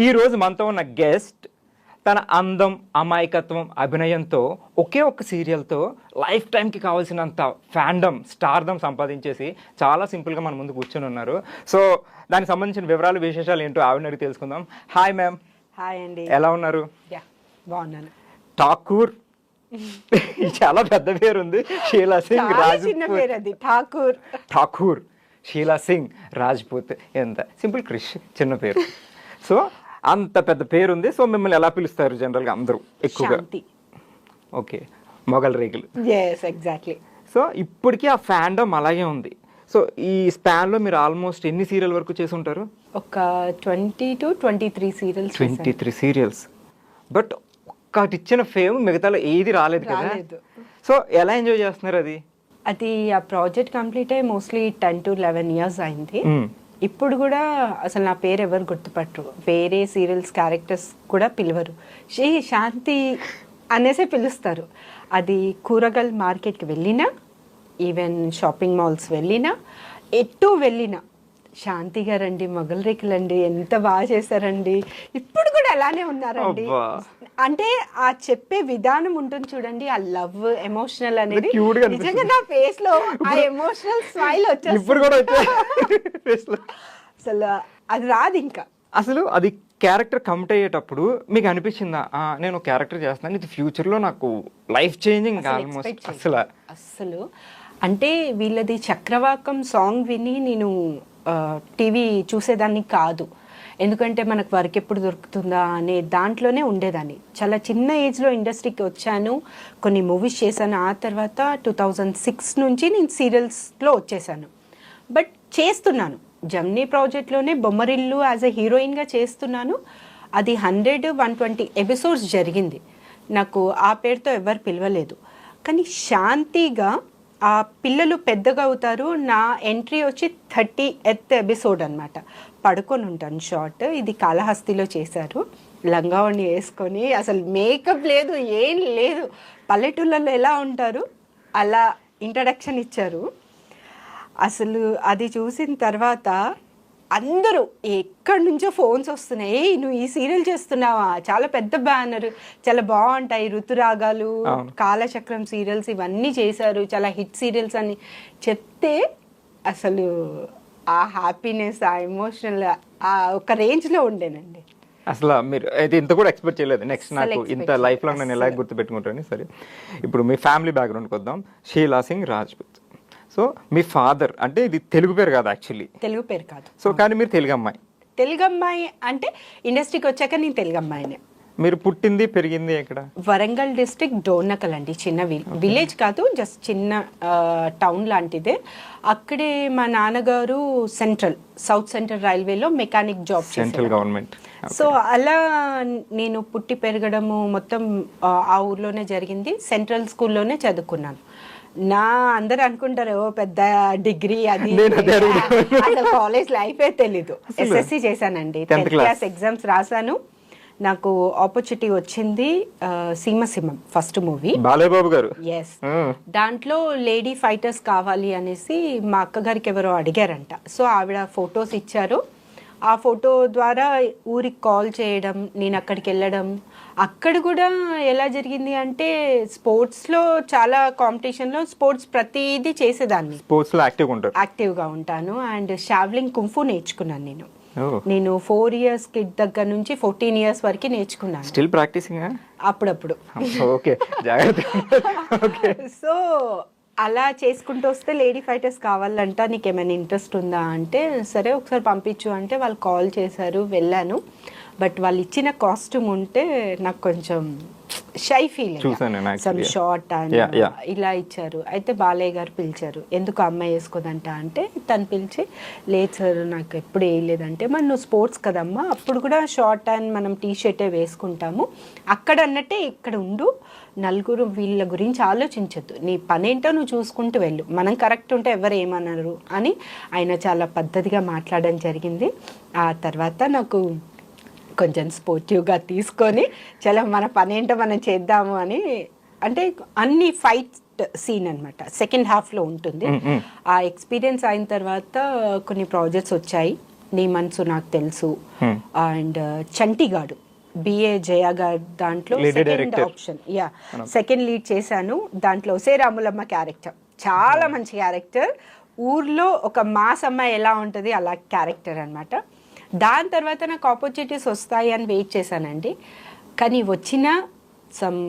ఈ రోజు మనతో ఉన్న గెస్ట్ తన అందం, అమాయకత్వం, అభినయంతో ఒకే ఒక్క సీరియల్తో లైఫ్ టైంకి కావాల్సినంత ఫ్యాండమ్, స్టార్డమ్ సంపాదించేసి చాలా సింపుల్గా మన ముందు కూర్చొని ఉన్నారు. సో దానికి సంబంధించిన వివరాలు, విశేషాలు ఏంటో ఆవిడ తెలుసుకుందాం. Hi ma'am. హాయ్ అండి. ఎలా ఉన్నారు? బాగున్నాను. ఠాకూర్ చాలా పెద్ద పేరు ఉంది. షీలా సింగ్ రాజ్పూత్. ఠాకూర్ షీలా సింగ్ రాజ్పూత్. ఎంత సింపుల్ క్రిష్, చిన్న పేరు. సో అంత పెద్ద పేరు ఉంది. సో మిమ్మల్ని ఎలా పిలుస్తారు జనరల్గా అందరూ ఎక్కువగా? Okay, Mughal Rekulu. Exactly. So ఇప్పటికీ ఆ ఫ్యాండమ్ అలాగే ఉంది. సో ఈ స్పాన్లో మీరు ఆల్మోస్ట్ ఎన్ని సీరియల్ వరకు చేసి ఉంటారు? ఒక 20 to 23 సీరియల్స్. 23 సీరియల్స్. బట్ ఒక్కటి ఇచ్చిన ఫేమ్ మిగతాలో ఏది రాలేదు కదా. సో ఎలా ఎంజాయ్ చేస్తున్నారు అది? అది ఆ ప్రాజెక్ట్ కంప్లీట్ అయ్యి మోస్ట్లీ 10 to 11 years అయింది. ఇప్పుడు కూడా అసలు నా పేరు ఎవరు గుర్తుపట్టరు. వేరే సీరియల్స్ క్యారెక్టర్స్ కూడా పిలవరు. శాంతి అనేసే పిలుస్తారు. అది కూరగాయల మార్కెట్కి వెళ్ళినా, ఈవెన్ షాపింగ్ మాల్స్ వెళ్ళినా, ఎటు వెళ్ళినా శాంతి గారండి, మొగల్ రేకులండి, ఎంత బాగా చేశారండి. ఇప్పుడు కూడా అలానే ఉన్నారండి. అంటే ఆ చెప్పే విధానం ఉంటుంది చూడండి, ఆ లవ్, ఎమోషనల్ అనేది నిజంగా నా ఫేస్ లో ఆ ఎమోషనల్ స్మైల్ వచ్చేస్తుంది. అసలు అది రాదు ఇంకా. అసలు అది క్యారెక్టర్ కమిట్ అయ్యేటప్పుడు మీకు అనిపించిందా, నేను క్యారెక్టర్ చేస్తున్నాను, ఇది ఫ్యూచర్ లో నాకు లైఫ్ చేంజింగ్ ఆల్మోస్ట్? అసలు అంటే వీళ్ళది చక్రవాకం సాంగ్ విని నేను టీవీ చూసేదాన్ని కాదు. ఎందుకంటే మనకు వర్క్ ఎప్పుడు దొరుకుతుందా అనే దాంట్లోనే ఉండేదాన్ని. చాలా చిన్న ఏజ్లో ఇండస్ట్రీకి వచ్చాను, కొన్ని మూవీస్ చేశాను. ఆ తర్వాత 2006 నుంచి నేను సీరియల్స్లో వచ్చేసాను. బట్ చేస్తున్నాను, జమ్నీ ప్రాజెక్ట్లోనే బొమ్మరిల్లు యాజ్ ఎ హీరోయిన్గా చేస్తున్నాను. అది 100-120 ఎపిసోడ్స్ జరిగింది. నాకు ఆ పేరుతో ఎవరు పిలవలేదు. కానీ శాంతిగా ఆ పిల్లలు పెద్దగా అవుతారు. నా ఎంట్రీ వచ్చి 30th ఎపిసోడ్ అనమాట. పడుకొని ఉంటాను షార్ట్. ఇది కాళహస్తిలో చేశారు. లంగావణి వేసుకొని, అసలు మేకప్ లేదు, ఏం లేదు. పల్లెటూళ్ళలో ఎలా ఉంటారు అలా ఇంట్రడక్షన్ ఇచ్చారు. అసలు అది చూసిన తర్వాత అందరూ ఎక్కడి నుంచో ఫోన్స్ వస్తున్నాయి, నువ్వు ఈ సీరియల్ చేస్తున్నావా, చాలా పెద్ద బ్యానర్, చాలా బాగుంటాయి, ఋతురాగాలు, కాలచక్రం సీరియల్స్ ఇవన్నీ చేశారు, చాలా హిట్ సీరియల్స్ అని చెప్తే అసలు ఆ హ్యాపీనెస్, ఆ ఎమోషనల్ ఆ ఒక రేంజ్లో ఉండేనండి. అసలు మీరు అయితే ఇంత కూడా ఎక్స్పెక్ట్ చేయలేదు. నెక్స్ట్ నాకు ఇంత లైఫ్ లాంగ్ నేను ఎలా గుర్తుపెట్టుకుంటాను. సరే, ఇప్పుడు మీ ఫ్యామిలీ బ్యాక్గ్రౌండ్కి వద్దాం. షీలా సింగ్ రాజ్పూత్. సో మీ ఫాదర్ అంటే ఇది తెలుగు పేరు కాదు, యాక్చువల్లీ తెలుగు పేరు కాదు. సో కానీ మీరు తెలుగు అమ్మాయి. తెలుగు అమ్మాయి అంటే ఇండస్ట్రీకి వచ్చాక నేను తెలుగు అమ్మాయినే. మీరు పుట్టింది పెరిగింది ఎక్కడ? వరంగల్ డిస్ట్రిక్ట్ డోర్నకల్ అండి. చిన్న విలేజ్ కాదు, జస్ట్ చిన్న టౌన్ లాంటిదే. అక్కడే మా నాన్నగారు సౌత్ సెంట్రల్ రైల్వేలో mechanic job, central government. So అలా నేను పుట్టి పెరగడము మొత్తం ఆ ఊర్లోనే జరిగింది. సెంట్రల్ స్కూల్లోనే చదువుకున్నాను. అందరు అనుకుంటారు పెద్ద డిగ్రీ అది, అసలు కాలేజ్ లైఫే తెలీదు. SSC చేశానండి, 10th క్లాస్ ఎగ్జామ్స్ రాశాను. నాకు ఆపర్చునిటీ వచ్చింది సీమసింహం ఫస్ట్ మూవీ, బాలయ్యబాబు గారు. ఎస్, దాంట్లో లేడీ ఫైటర్స్ కావాలి అనేసి మా అక్కగారికి ఎవరో అడిగారంట. సో ఆవిడ ఫొటోస్ ఇచ్చారు. ఆ ఫోటో ద్వారా ఊరికి కాల్ చేయడం, నేను అక్కడికి వెళ్ళడం. అక్కడ కూడా ఎలా జరిగింది అంటే స్పోర్ట్స్లో చాలా కాంపిటీషన్లో స్పోర్ట్స్ ప్రతిదీ చేసేదాన్ని, స్పోర్ట్స్లో యాక్టివ్గా ఉంటాను. అండ్ షావ్లింగ్ కుంఫు నేర్చుకున్నాను నేను 4 years కిడ్ దగ్గర నుంచి 14 years వరకు నేర్చుకున్నాను. స్టిల్ ప్రాక్టీసింగ్ అప్పుడప్పుడు. ఓకే, సో అలా చేసుకుంటూ వస్తే లేడీ ఫైటర్స్ కావాలంట, నీకు ఏమైనా ఇంట్రెస్ట్ ఉందా అంటే, సరే ఒకసారి పంపించు అంటే వాళ్ళు కాల్ చేశారు, వెళ్ళాను. బట్ వాళ్ళు ఇచ్చిన కాస్ట్యూమ్ ఉంటే నాకు కొంచెం shy feel, some short and ఇలా ఇచ్చారు. అయితే బాలయ్య గారు పిలిచారు, ఎందుకు అమ్మాయి వేసుకోదంట అంటే, తను పిలిచి, లేదు సార్ నాకు ఎప్పుడు వేయలేదంటే, మరి నువ్వు స్పోర్ట్స్ కదమ్మా, అప్పుడు కూడా షార్ట్ అండ్ మనం టీషర్టే వేసుకుంటాము, అక్కడ అన్నట్టే ఇక్కడ ఉండు, నలుగురు వీళ్ళ గురించి ఆలోచించద్దు, నీ పనేంటో నువ్వు చూసుకుంటూ వెళ్ళు, మనం కరెక్ట్ ఉంటే ఎవరు ఏమన్నారు అని ఆయన చాలా పద్ధతిగా మాట్లాడడం జరిగింది. ఆ తర్వాత నాకు కొంచెం స్పోర్టివ్గా తీసుకొని చాలా మన పనేంటో మనం చేద్దాము అని, అంటే అన్ని ఫైట్ సీన్ అనమాట సెకండ్ హాఫ్లో ఉంటుంది. ఆ ఎక్స్పీరియన్స్ అయిన తర్వాత కొన్ని ప్రాజెక్ట్స్ వచ్చాయి. నీ మనసు నాకు తెలుసు అండ్ చంటిగాడు బిఏ జయ గారు దాంట్లో సెకండ్ ఆప్షన్ సెకండ్ లీడ్ చేశాను. దాంట్లో ఒసే రాములమ్మ క్యారెక్టర్ చాలా మంచి క్యారెక్టర్. ఊర్లో ఒక మాస్ అమ్మాయి ఎలా ఉంటుంది అలా క్యారెక్టర్ అనమాట. దాని తర్వాత నాకు ఆపర్చునిటీస్ వస్తాయి అని వెయిట్ చేశానండి. కానీ వచ్చిన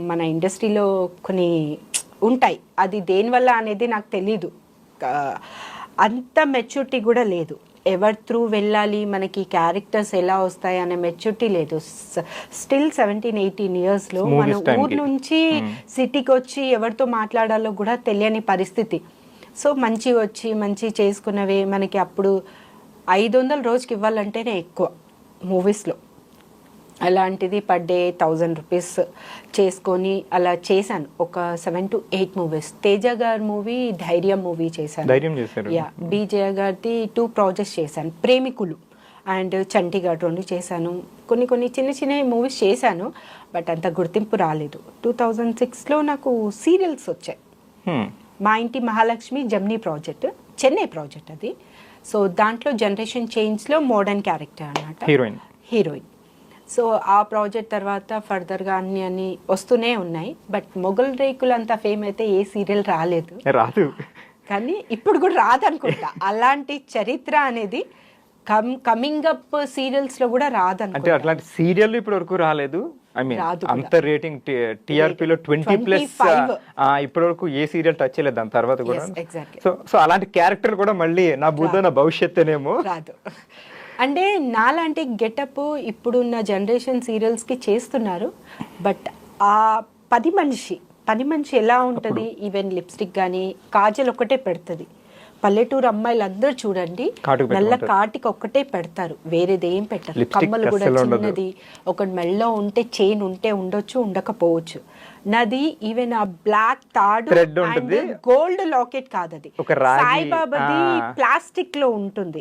మన ఇండస్ట్రీలో కొన్ని ఉంటాయి, అది దేనివల్ల అనేది నాకు తెలీదు. అంత మెచ్యూరిటీ కూడా లేదు. ఎవరి త్రూ వెళ్ళాలి, మనకి క్యారెక్టర్స్ ఎలా వస్తాయి అనే మెచ్యూరిటీ లేదు. స్టిల్ 17-18 yearsలో మన ఊరు నుంచి సిటీకి వచ్చి ఎవరితో మాట్లాడాలో కూడా తెలియని పరిస్థితి. సో మంచి వచ్చి మంచి చేసుకున్నవే మనకి అప్పుడు 500 రోజుకి ఇవ్వాలంటేనే ఎక్కువ మూవీస్లో. అలాంటిది పర్ డే 1000 rupees చేసుకొని అలా చేశాను ఒక 7 to 8 movies. తేజ గారి మూవీ ధైర్యం మూవీ చేశాను. బీజయ గారిది 2 projects చేశాను. ప్రేమికులు అండ్ చంటిగాడు 2 చేశాను. కొన్ని చిన్న మూవీస్ చేశాను, బట్ అంత గుర్తింపు రాలేదు. 2006లో నాకు సీరియల్స్ వచ్చాయి. మా ఇంటి Mahalakshmi Gemini project, Chennai project అది. సో దాంట్లో జనరేషన్ చేంజ్లో మోడర్న్ క్యారెక్టర్ అన్నమాట, హీరోయిన్. సో ఆ ప్రాజెక్ట్ తర్వాత ఫర్దర్గా అన్ని వస్తూనే ఉన్నాయి. బట్ మొగల్ రేకులు అంత ఫేమ్ అయితే ఏ సీరియల్ రాదు, కానీ ఇప్పుడు కూడా రాదనుకుంటా. అలాంటి చరిత్ర అనేది కమింగ్ అప్ సీరియల్స్ లో కూడా రాదనుకుంటా. అట్లాంటి సీరియల్ ఇప్పటి వరకు రాలేదు. ఐ మీన్ అంత రేటింగ్ టీఆర్పీలో 20+ ఇప్పటి వరకు ఏ సీరియల్ టచ్ చేయలేదు దాని తర్వాత కూడా. సో అలాంటి క్యారెక్టర్ కూడా మళ్ళీ నా బుద్ధ నా భవిష్యత్తేనేమో రాదు. అంటే నాలాంటి గెటప్ ఇప్పుడున్న జనరేషన్ సీరియల్స్కి చేస్తున్నారు, బట్ ఆ పని మనిషి ఎలా ఉంటుంది, ఈవెన్ లిప్స్టిక్ కానీ కాజల్ ఒకటే పెడుతుంది. పల్లెటూరు అమ్మాయిలు అందరూ చూడండి నల్ల కాటికి ఒక్కటే పెడతారు, వేరేది ఏం పెట్టరు. కమ్మలు కూడా చిన్నది, ఒక మెళ్ళో ఉంటే చైన్ ఉంటే ఉండొచ్చు, ఉండకపోవచ్చు. నాది ఈవెన్ ఆ బ్లాక్ తాడు గోల్డ్ లాకెట్ కాదు, అది సాయిబాబాది ప్లాస్టిక్ లో ఉంటుంది.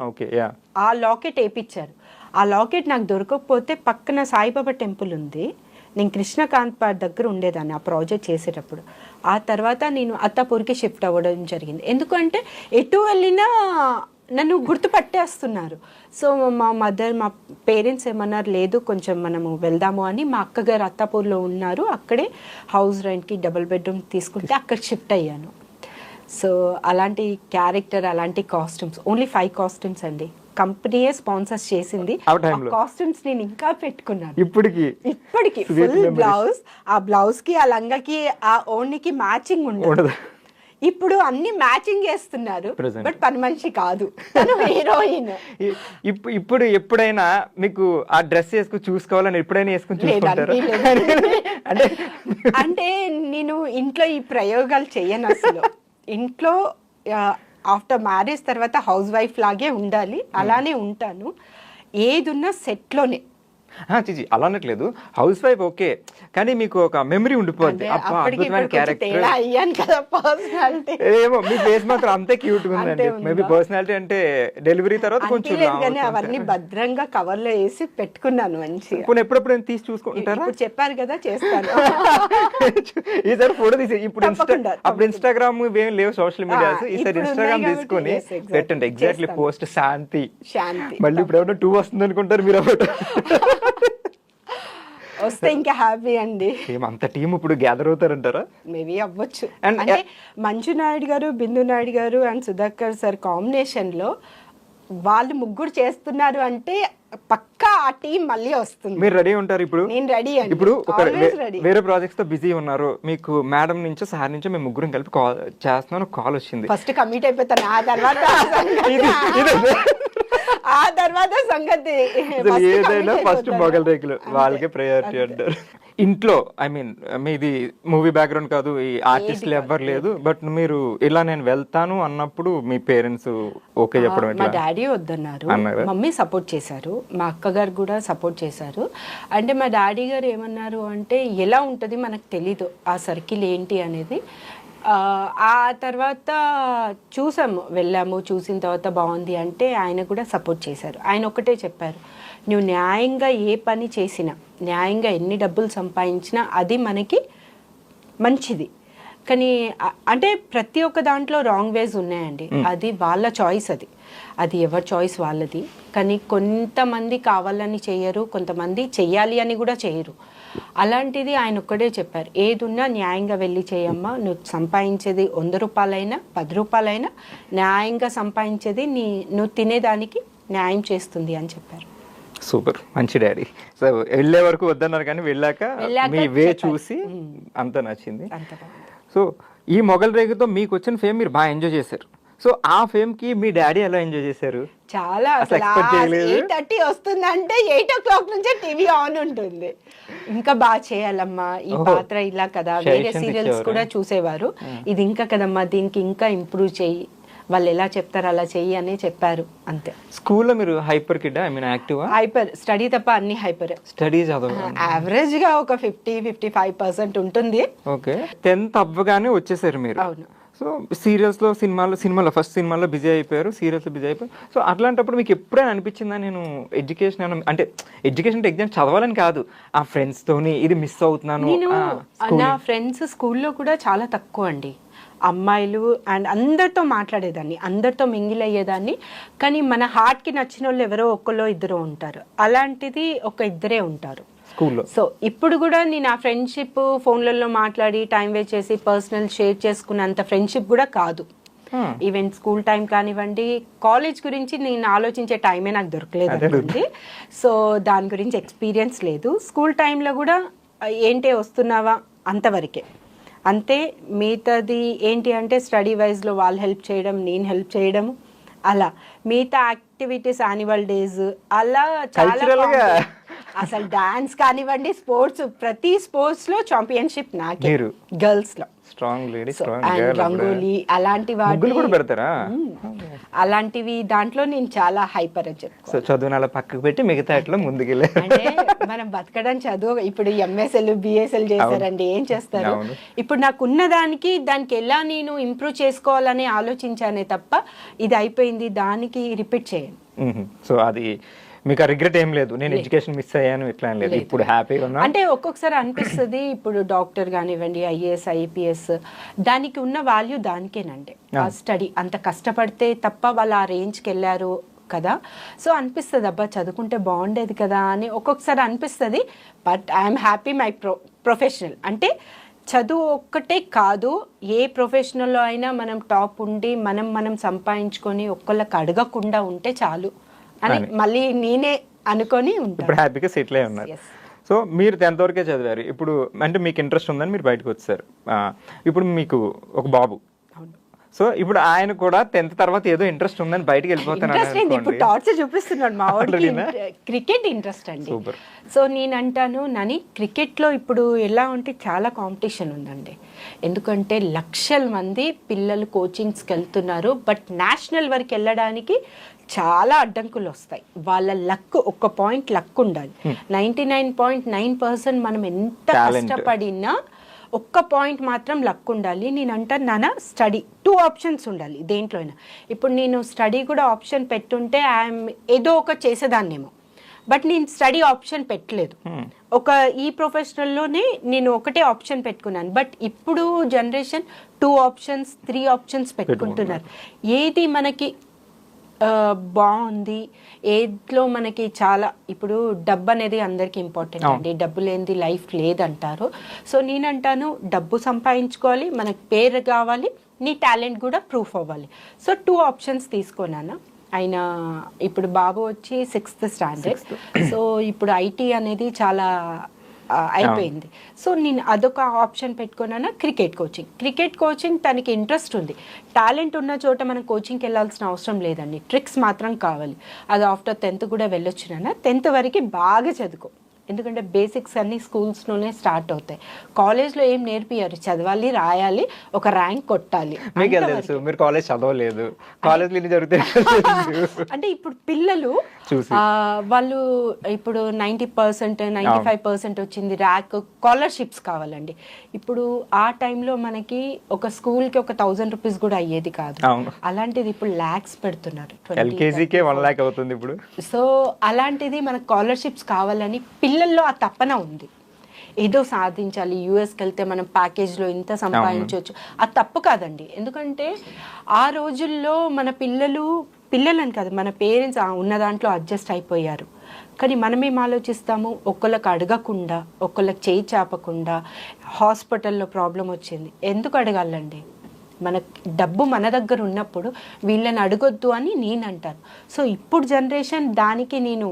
ఆ లాకెట్ వేయించారు. ఆ లాకెట్ నాకు దొరకకపోతే పక్కన సాయిబాబా టెంపుల్ ఉంది, నేను కృష్ణకాంత్ పార్క్ దగ్గర ఉండేదాన్ని ఆ ప్రాజెక్ట్ చేసేటప్పుడు. ఆ తర్వాత నేను అత్తాపూర్కి షిఫ్ట్ అవ్వడం జరిగింది. ఎందుకంటే ఎటు వెళ్ళినా నన్ను గుర్తుపట్టేస్తున్నారు. సో మా పేరెంట్స్ ఏమన్నారు, లేదు కొంచెం మనము వెళ్దాము అని. మా అక్కగారు అత్తాపూర్లో ఉన్నారు, అక్కడే హౌస్ రెంట్కి డబుల్ బెడ్రూమ్ తీసుకుంటే అక్కడ షిఫ్ట్ అయ్యాను. సో అలాంటి క్యారెక్టర్, అలాంటి కాస్ట్యూమ్స్, ఓన్లీ 5 costumes అండి. కంపెనీయే స్పాన్సర్స్ చేసింది. కాస్ట్యూమ్స్ నేను ఇంకా పెట్టుకున్నాను ఇప్పటికి ఫుల్ బ్లౌజ్, ఆ బ్లౌజ్ కి ఆ లంగాకి ఆ ఓణికి మ్యాచింగ్ ఉండదు. ఇప్పుడు అన్ని మ్యాచింగ్ చేస్తున్నారు, బట్ పని మనిషి కాదు, తను హీరోయిన్. ఇప్పుడు ఎప్పుడైనా మీకు ఆ డ్రెస్ వేసుకుని చూసుకోవాలని ఎప్పుడైనా వేసుకుని అంటే నేను ఇంట్లో ఈ ప్రయోగాలు చెయ్యను అసలు. ఇంట్లో ఆఫ్టర్ మ్యారేజ్ తర్వాత హౌస్ వైఫ్ లాగే ఉండాలి, అలానే ఉంటాను. ఏదున్నా సెట్లోనే. అలానట్లేదు, హౌస్ వైఫ్ ఓకే, కానీ మీకు ఒక మెమరీ ఉండిపోద్ది. ఏమో మీ ఫేస్ మాత్రం అంతే క్యూట్ గా ఉందండి. మేబీ పర్సనాలిటీ అంటే డెలివరీ తర్వాత కొంచెం అవన్నీ భద్రంగా కవర్ లో వేసి పెట్టుకున్నాను మంచిగా. ఎప్పుడప్పుడు తీసి చూసుకుంటారా? చెప్పారు కదా, చేస్తాను. ఈసారి ఫోటో తీసి అప్పుడు ఇన్స్టాగ్రామ్ ఏం లేవు సోషల్ మీడియాస్, ఈసారి ఇన్స్టాగ్రామ్ తీసుకొని పెట్టండి. ఎగ్జాక్ట్లీ పోస్ట్ శాంతి. మళ్ళీ ఇప్పుడు ఏమన్నా 2 వస్తుంది అనుకుంటారు మీరు. వస్తే ఇంకా హ్యాపీ అండి. అంత టీం ఇప్పుడు గ్యాదర్ అవుతారంటారా? మేబీ అవ్వచ్చు. అంటే మంజు నాయుడు గారు, బిందు నాయుడు గారు అండ్ సుధాకర్ సార్ కాంబినేషన్ లో వాళ్ళు ముగ్గురు చేస్తున్నారు అంటే పక్కా ఆ టీం మళ్ళీ వస్తుంది. మీరు రెడీ ఉంటారు ఇప్పుడు? నేను రెడీ అండి. ఇప్పుడు వేరే ప్రాజెక్ట్స్ తో బిజీ ఉన్నారు, మీకు మేడం నుంచో సార్ నుంచో మేము ముగ్గురం కలిపి కాల్ చేస్తున్నాను, కాల్ వచ్చింది. ఫస్ట్ కమిట్ అయిపోతాను, ఆ తర్వాత సంగతి ఏదైనా ఫస్ట్ మొగల్ రేకులు వాళ్ళకే ప్రయారిటీ అంటారు. ఇంట్లో ఐ మీన్ మీది మూవీ బ్యాక్గ్రౌండ్ కాదు, ఈ ఆర్టిస్టులు ఎవ్వరు లేదు, బట్ మీరు ఇలా నేను వెళ్తాను అన్నప్పుడు మీ పేరెంట్స్ ఓకే చెప్పడం? మా డాడీ వద్దన్నారు, మమ్మీ సపోర్ట్ చేశారు, మా అక్కగారు కూడా సపోర్ట్ చేశారు. అంటే మా డాడీ గారు ఏమన్నారు అంటే, ఎలా ఉంటుంది మనకు తెలీదు ఆ సర్కిల్ ఏంటి అనేది. ఆ తర్వాత వెళ్ళాము, చూసిన తర్వాత బాగుంది అంటే ఆయన కూడా సపోర్ట్ చేశారు. ఆయన ఒక్కటే చెప్పారు, నువ్వు న్యాయంగా ఏ పని చేసినా, న్యాయంగా ఎన్ని డబ్బులు సంపాదించినా అది మనకి మంచిది. కానీ అంటే ప్రతి ఒక్క దాంట్లో రాంగ్ వేస్ ఉన్నాయండి, అది వాళ్ళ చాయిస్. అది అది ఎవరి చాయిస్ వాళ్ళది. కానీ కొంతమంది కావాలని చేయరు, కొంతమంది చెయ్యాలి అని కూడా చేయరు. అలాంటిది ఆయన ఒక్కడే చెప్పారు, ఏదున్నా న్యాయంగా వెళ్ళి చేయమ్మా, నువ్వు సంపాదించేది 100 రూపాయలైనా 10 రూపాయలైనా న్యాయంగా సంపాదించేది నువ్వు తినేదానికి న్యాయం చేస్తుంది అని చెప్పారు. సూపర్, మంచి డాడీ. సో వెళ్ళే వరకు వద్దన్నారు కానీ వెళ్ళాక మీ వే చూసి అంత నచ్చింది. సో ఈ మొగల్ రేగుతో మీకు వచ్చిన ఫేమ్ మీరు బాగా ఎంజాయ్ చేశారు. సో ఆ ఫేమ్ కి మీ డాడీ ఎలా ఎంజాయ్ చేశారు? చాలా 8:30 వస్తుందంటే 8 o'clock నుంచే టీవీ ఆన్ ఉంటుంది. ఇంకా బాగా చేయాలమ్మా, ఈ పాత్ర ఇలా కదా, వేరే సీరియల్స్ కూడా చూసేవారు, ఇది ఇంకా కదమ్మా, దీనికి ఇంకా ఇంప్రూవ్ చెయ్యి, వాళ్ళు ఎలా చెప్తారు అలా చెయ్యి అని చెప్పారు. అంతే. స్కూల్లో మీరు hyper kid, I mean active? Hyper, study తప్ప అన్ని హైపర్. స్టడీ చదువు యావరేజ్ గా ఒక 50-55% ఉంటుంది. ఓకే. 10th అవ్వగానే వచ్చేసారు మీరు. అవును. సో సీరియల్స్లో సినిమాలో ఫస్ట్ సినిమాలో బిజీ అయిపోయారు, సీరియల్స్లో బిజీ అయిపోయారు. సో అట్లాంటప్పుడు మీకు ఎప్పుడైనా అనిపించిందా నేను ఎడ్యుకేషన్ అంటే ఎడ్యుకేషన్ ఎగ్జామ్ చదవాలని కాదు, ఆ ఫ్రెండ్స్తోని ఇది మిస్ అవుతున్నాను? నా ఫ్రెండ్స్ స్కూల్లో కూడా చాలా తక్కువ అండి, అమ్మాయిలు అండ్ అందరితో మాట్లాడేదాన్ని, అందరితో మింగిల్ అయ్యేదాన్ని. కానీ మన హార్ట్కి నచ్చిన వాళ్ళు ఎవరో ఒక్కలో ఇద్దరు ఉంటారు, అలాంటిది ఒక ఇద్దరే ఉంటారు స్కూల్లో. సో ఇప్పుడు కూడా నేను ఆ ఫ్రెండ్షిప్ ఫోన్లలో మాట్లాడి టైం వేస్ట్ చేసి పర్సనల్ షేర్ చేసుకున్నంత ఫ్రెండ్షిప్ కూడా కాదు. ఈవెన్ స్కూల్ టైం కానివ్వండి, కాలేజ్ గురించి నేను ఆలోచించే టైమే నాకు దొరకలేదు అనుకోండి. సో దాని గురించి ఎక్స్పీరియన్స్ లేదు. స్కూల్ టైంలో కూడా ఏంటి వస్తున్నావా అంతవరకే, అంతే. మిగతాది ఏంటి అంటే స్టడీ వైజ్లో వాళ్ళు హెల్ప్ చేయడం, నేను హెల్ప్ చేయడం, అలా మిగతా యాక్టివిటీస్, యాన్యువల్ డేస్ అలా చాలా. అసలు డాన్స్ కానివ్వండి, స్పోర్ట్స్, ప్రతి స్పోర్ట్స్ లో ఛాంపియన్షిప్ నాకే, గర్ల్స్ లో. స్ట్రాంగ్ లేడీ, రంగోలీ అలాంటి వాటి కూడా పెడతారా? అలాంటివి దాంట్లో నేను చాలా హైపర్ అని చెప్పుకో. సో చదువుని అలా పక్కకు పెట్టి మిగతా అట్లా ముందుకెళ్ళే, అంటే మనం బతకడం చదువు. ఇప్పుడు ఎంఎస్ఎల్ బిఎస్ఎల్ చేశారండి, ఏం చేస్తారు? ఇప్పుడు నాకున్న దానికి ఎలా నేను ఇంప్రూవ్ చేసుకోవాలని ఆలోచించానే తప్ప ఇది అయిపోయింది దానికి రిపీట్ చేయను. సో అది మీకు రిగ్రెట్ ఏం లేదు, నేను ఎడ్యుకేషన్ మిస్ అయ్యాను ఇట్లా లేదు, ఇప్పుడు హ్యాపీగా ఉన్నా? అంటే ఒక్కొక్కసారి అనిపిస్తుంది, ఇప్పుడు డాక్టర్ కానివ్వండి, ఐఏఎస్ ఐపీఎస్, దానికి ఉన్న వాల్యూ దానికేనండి. ఆ స్టడీ అంత కష్టపడితే తప్ప వాళ్ళు ఆ రేంజ్కి వెళ్ళారు కదా. సో అనిపిస్తుంది, అబ్బా చదువుకుంటే బాగుండేది కదా అని ఒక్కొక్కసారి అనిపిస్తుంది. But I'm happy my professional. అంటే చదువు ఒక్కటే కాదు, ఏ ప్రొఫెషనల్లో అయినా మనం టాప్ ఉండి మనం సంపాదించుకొని ఒక్కళ్ళకి అడగకుండా ఉంటే చాలు అని మళ్ళీ నేనే అనుకొని ఉంటాను. ఇప్పుడు హ్యాపీగా సెటిల్ అయి ఉన్నారు. సో మీరు 10th వరకే చదివారు. ఇప్పుడు అంటే మీకు ఇంట్రెస్ట్ ఉందని మీరు బయటకు వచ్చారు. ఇప్పుడు మీకు ఒక బాబు. సో ఇప్పుడు ఆయన కూడా 10th తర్వాత ఏదో ఇంట్రెస్ట్ ఉందని బయటకు వెళ్ళిపోతాను. ఇప్పుడు టార్చర్ చూపిస్తున్నాడు మా వాడికి. క్రికెట్ ఇంట్రెస్ట్ అండి. సో నేను అంటాను, నాని క్రికెట్లో ఇప్పుడు ఎలా ఉంటే చాలా కాంపిటీషన్ ఉందండి. ఎందుకంటే లక్షల మంది పిల్లలు కోచింగ్స్కి వెళ్తున్నారు. బట్ నేషనల్ వరకు వెళ్ళడానికి చాలా అడ్డంకులు వస్తాయి. వాళ్ళ లక్, ఒక్క పాయింట్ లక్ ఉండాలి. 99.9% మనం ఎంత కష్టపడినా ఒక్క పాయింట్ మాత్రం లక్ ఉండాలి. నేను అంటాను నాన్న, స్టడీ 2 ఆప్షన్స్ ఉండాలి దేంట్లో అయినా. ఇప్పుడు నేను స్టడీ కూడా ఆప్షన్ పెట్టుంటే ఏదో ఒక చేసేదాన్నేమో, బట్ నేను స్టడీ ఆప్షన్ పెట్టలేదు. ఈ ప్రొఫెషనల్లోనే నేను ఒకటే ఆప్షన్ పెట్టుకున్నాను. బట్ ఇప్పుడు జనరేషన్ 2 ఆప్షన్స్ 3 ఆప్షన్స్ పెట్టుకుంటున్నారు. ఏది మనకి బాగుంది, ఏట్లో మనకి చాలా, ఇప్పుడు డబ్బు అనేది అందరికి ఇంపార్టెంట్ అండి. డబ్బు లేనిది లైఫ్ లేదంటారు. సో నేనంటాను, డబ్బు సంపాదించుకోవాలి, మనకు పేరు కావాలి, నీ టాలెంట్ కూడా ప్రూఫ్ అవ్వాలి. సో 2 ఆప్షన్స్ తీసుకున్నాను. ఆయన ఇప్పుడు బాబు వచ్చి 6th స్టాండర్డ్. సో ఇప్పుడు ఐటీ అనేది చాలా అయిపోయింది. సో నేను అదొక ఆప్షన్ పెట్టుకున్నాను. క్రికెట్ కోచింగ్ తనకి ఇంట్రెస్ట్ ఉంది. టాలెంట్ ఉన్న చోట మనం కోచింగ్కి వెళ్ళాల్సిన అవసరం లేదండి, ట్రిక్స్ మాత్రం కావాలి. అది ఆఫ్టర్ 10th కూడా వెళ్ళొచ్చు నాన్న. 10th వరకు బాగా చదువుకో, ఎందుకంటే బేసిక్స్ అన్ని స్కూల్స్లోనే స్టార్ట్ అవుతాయి. కాలేజ్లో ఏం నేర్పియారు, చదవాలి, రాయాలి, ఒక ర్యాంక్ కొట్టాలి. మీరు కాలేజ్ చదవలేదు, కాలేజ్ అంటే ఇప్పుడు పిల్లలు వాళ్ళు ఇప్పుడు 90%, 95% వచ్చింది, ర్యాంక్, స్కాలర్షిప్స్ కావాలండి. ఇప్పుడు ఆ టైంలో మనకి ఒక స్కూల్కి ఒక 1000 రూపీస్ కూడా అయ్యేది కాదు. అలాంటిది ఇప్పుడు లాక్స్ పెడుతున్నారు. ఇప్పుడు సో అలాంటిది మనకు స్కాలర్షిప్స్ కావాలని పిల్లల్లో ఆ తపన ఉంది. ఏదో సాధించాలి, యూఎస్కి వెళ్తే మనం ప్యాకేజ్లో ఇంత సంపాదించవచ్చు. అది తప్పు కాదండి. ఎందుకంటే ఆ రోజుల్లో మన పిల్లలు పిల్లలని కాదు, మన పేరెంట్స్ ఉన్న దాంట్లో అడ్జస్ట్ అయిపోయారు. కానీ మనమేం ఆలోచిస్తాము, ఒక్కళ్ళకి అడగకుండా, ఒక్కళ్ళకి చేయి చాపకుండా, హాస్పిటల్లో ప్రాబ్లం వచ్చింది ఎందుకు అడగాలండి? మన డబ్బు మన దగ్గర ఉన్నప్పుడు వీళ్ళని అడగొద్దు అని నేను అంటాను. సో ఇప్పుడు జనరేషన్ దానికి నేను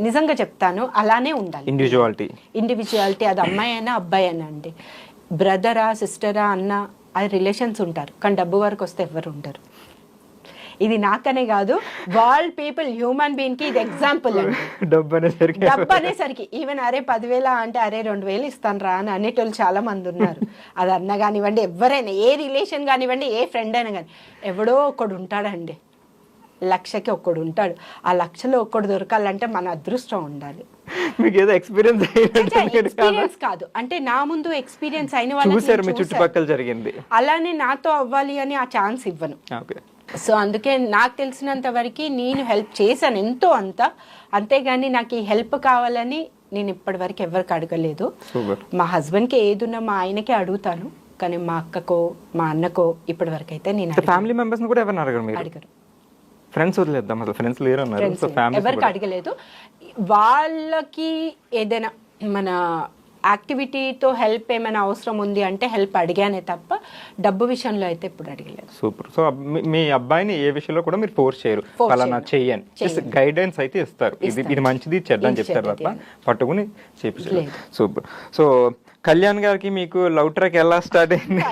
నిజంగా చెప్తాను, అలానే ఉండాలి. ఇండివిజువాలిటీ అది అమ్మాయి అయినా అబ్బాయి అయినా అండి. బ్రదరా సిస్టరా అన్న అది రిలేషన్స్ ఉంటారు, కానీ డబ్బు వరకు వస్తే ఎవరు ఉంటారు. ఇది నాకనే కాదు, వరల్డ్ పీపుల్ హ్యూమన్ బీయింగ్ కి ఇది ఎగ్జాంపుల్ అండి. డబ్బు అనేసరికి ఈవెన్ అరే 10,000 అంటే అరే 2,000 ఇస్తాను రా అని అనేటోళ్ళు చాలా మంది ఉన్నారు. అది అన్న కానివ్వండి, ఎవరైనా, ఏ రిలేషన్ కానివ్వండి, ఏ ఫ్రెండ్ అయినా కానీ ఎవడో ఒకడు ఉంటాడండి, 1,00,000కి ఒక్కడు ఉంటాడు. ఆ 1,00,000లో ఒక్కడు దొరకాలంటే మన అదృష్టం ఉండాలి. ఎక్స్పీరియన్స్ కాదు అంటే నా ముందు ఎక్స్పీరియన్స్ అయిన చుట్టుపక్కల జరిగింది, అలానే నాతో అవ్వాలి అని ఆ ఛాన్స్ ఇవ్వను. సో అందుకే నాకు తెలిసినంత వరకు నేను హెల్ప్ చేశాను ఎంతో అంత, అంతేగాని నాకు ఈ హెల్ప్ కావాలని నేను ఇప్పటి వరకు ఎవరికి అడగలేదు. మా హస్బెండ్కి ఏదున్నా మా ఆయనకే అడుగుతాను, కానీ మా అక్కకో మా అన్నకో ఇప్పటి వరకు అయితే నేను ఫ్యామిలీ మెంబర్స్ కూడా ఎవరిని అడగరు. ఫ్రెండ్స్ వదిలేద్దాం, అసలు ఫ్రెండ్స్ లేరు అన్నారు, ఎవరికి అడగలేదు. వాళ్ళకి ఏదైనా మన యాక్టివిటీతో హెల్ప్ ఏమైనా అవసరం ఉంది అంటే హెల్ప్ అడిగానే తప్ప డబ్బు విషయంలో అయితే ఇప్పుడు అడగలేదు. సూపర్. సో మీ అబ్బాయిని ఏ విషయంలో కూడా మీరు ఫోర్స్ చేయరు, ఫలానా చెయ్యని, గైడెన్స్ అయితే ఇస్తారు, ఇది మంచిది చెడ్డ అని చెప్తారు తప్ప పట్టుకుని చేపించారు. సూపర్. సో కళ్యాణ్ గారికి మీకు లవ్ ట్రాక్ ఎలా స్టార్ట్ అయింది?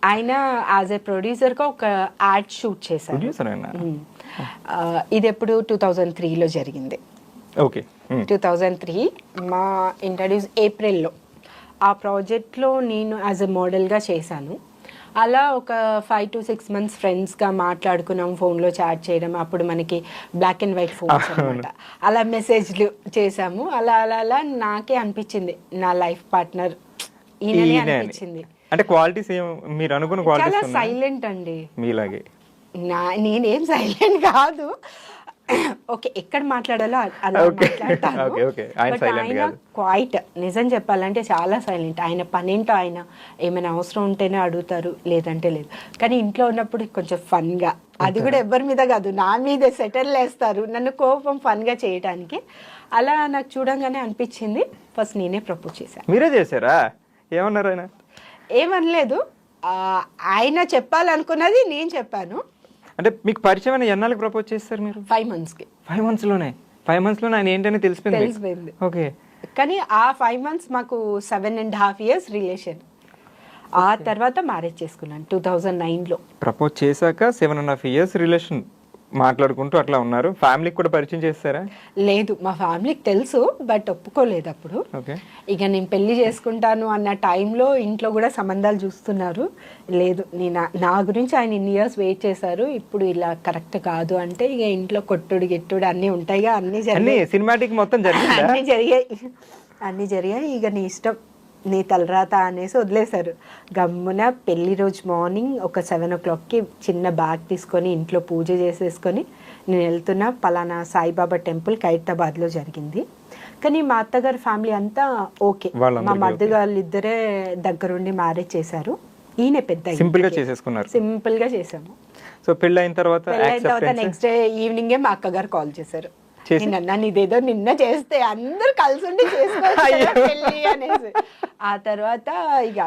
ఆయన యాజ్ ఏ ప్రొడ్యూసర్గా ఒక యాడ్ షూట్ చేశారు. ఇది ఎప్పుడు 2003లో జరిగింది. ఓకే. 2003 మా ఇంట్రడ్యూస్ ఏప్రిల్లో ఆ ప్రాజెక్ట్లో నేను యాజ్ ఎ మోడల్గా చేశాను. అలా ఒక 5 to 6 months ఫ్రెండ్స్గా మాట్లాడుకున్నాం, ఫోన్లో చాట్ చేయడం. అప్పుడు మనకి బ్లాక్ అండ్ వైట్ ఫోన్స్ అనమాట. అలా మెసేజ్లు చేసాము. అలా అలా అలా నాకే అనిపించింది నా లైఫ్ పార్ట్నర్ ఈయననే అనిపించింది. అంటే క్వాలిటీస్ మీరు అనుకున్న క్వాలిటీస్? చాలా సైలెంట్ అండి మీలాగే. నేనేం సైలెంట్ కాదు, ఓకే ఎక్కడ మాట్లాడాలో అలా మాట్లాడతాను. ఆయన క్వైట్, నిజం చెప్పాలంటే చాలా సైలెంట్. ఆయన పనేంటో, ఆయన ఏమైనా అవసరం ఉంటేనే అడుగుతారు, లేదంటే లేదు. కానీ ఇంట్లో ఉన్నప్పుడు కొంచెం ఫన్గా, అది కూడా ఎవరి మీద కాదు నా మీదే సెటిల్ వేస్తారు, నన్ను కోపం ఫన్గా చేయడానికి. అలా నాకు చూడంగానే అనిపించింది, ఫస్ట్ నేనే ప్రపోజ్ చేశాను. మీరే చేశారా? ఏమన్నారు ఆయన? ఏమనలేదు, ఆయన చెప్పాలనుకున్నది నేను చెప్పాను. అంటే మీకు పరిచయం ఎన్నాళ్ళకి ప్రపోజ్ చేస్తారు మీరు? 5 monthsకి. 5 monthsలోనే? 5 monthsలో ఆయన ఏంటనే తెలిసిపోయింది. ఓకే. కానీ ఆ 5 months మాకు 7.5 years రిలేషన్. ఆ తర్వాత మ్యారేజ్ చేసుకున్నాను 2009లో. ప్రపోజ్ చేశాక 7.5 years రిలేషన్ మాట్లాడుకుంటూ అట్లా ఉన్నారు. ఫ్యామిలీకి కూడా పరిచయం చేస్తారా? లేదు, మా ఫ్యామిలీకి తెలుసు, బట్ ఒప్పుకోలేదు అప్పుడు. ఇక నేను పెళ్లి చేసుకుంటాను అన్న టైంలో ఇంట్లో కూడా సంబంధాలు చూస్తున్నారు. లేదు, నా గురించి ఆయన ఇన్ని ఇయర్స్ వెయిట్ చేశారు, ఇప్పుడు ఇలా కరెక్ట్ కాదు అంటే ఇక ఇంట్లో కొట్టుడు గిట్టుడు అన్నీ ఉంటాయిగా, అన్నీ జరిగాయి. సినిమాటిక్ మొత్తం అన్నీ జరిగాయి. ఇక నీ ఇష్టం, నీ తలరాత అనేసి వదిలేశారు. గమ్మున పెళ్లి రోజు మార్నింగ్ ఒక 7 o'clockకి చిన్న బ్యాగ్ తీసుకొని ఇంట్లో పూజ చేసేసుకొని నేను వెళ్తున్నా, పలానా సాయిబాబా టెంపుల్ ఖైరతాబాద్లో జరిగింది. కానీ మా అత్తగారి ఫ్యామిలీ అంతా ఓకే, మా మరిది వాళ్ళు ఇద్దరే దగ్గరుండి మ్యారేజ్ చేశారు. ఈయన పెద్ద సింపుల్ గా చేసాము. సో పెళ్ళి అయిన తర్వాత నెక్స్ట్ డే ఈవినింగే మా అక్కగారు కాల్ చేశారు. నన్ను ఇదేదో నిన్న చేస్తే అందరు కలిసి ఉండి చేసుకోవాలి అనేసి. ఆ తర్వాత ఇక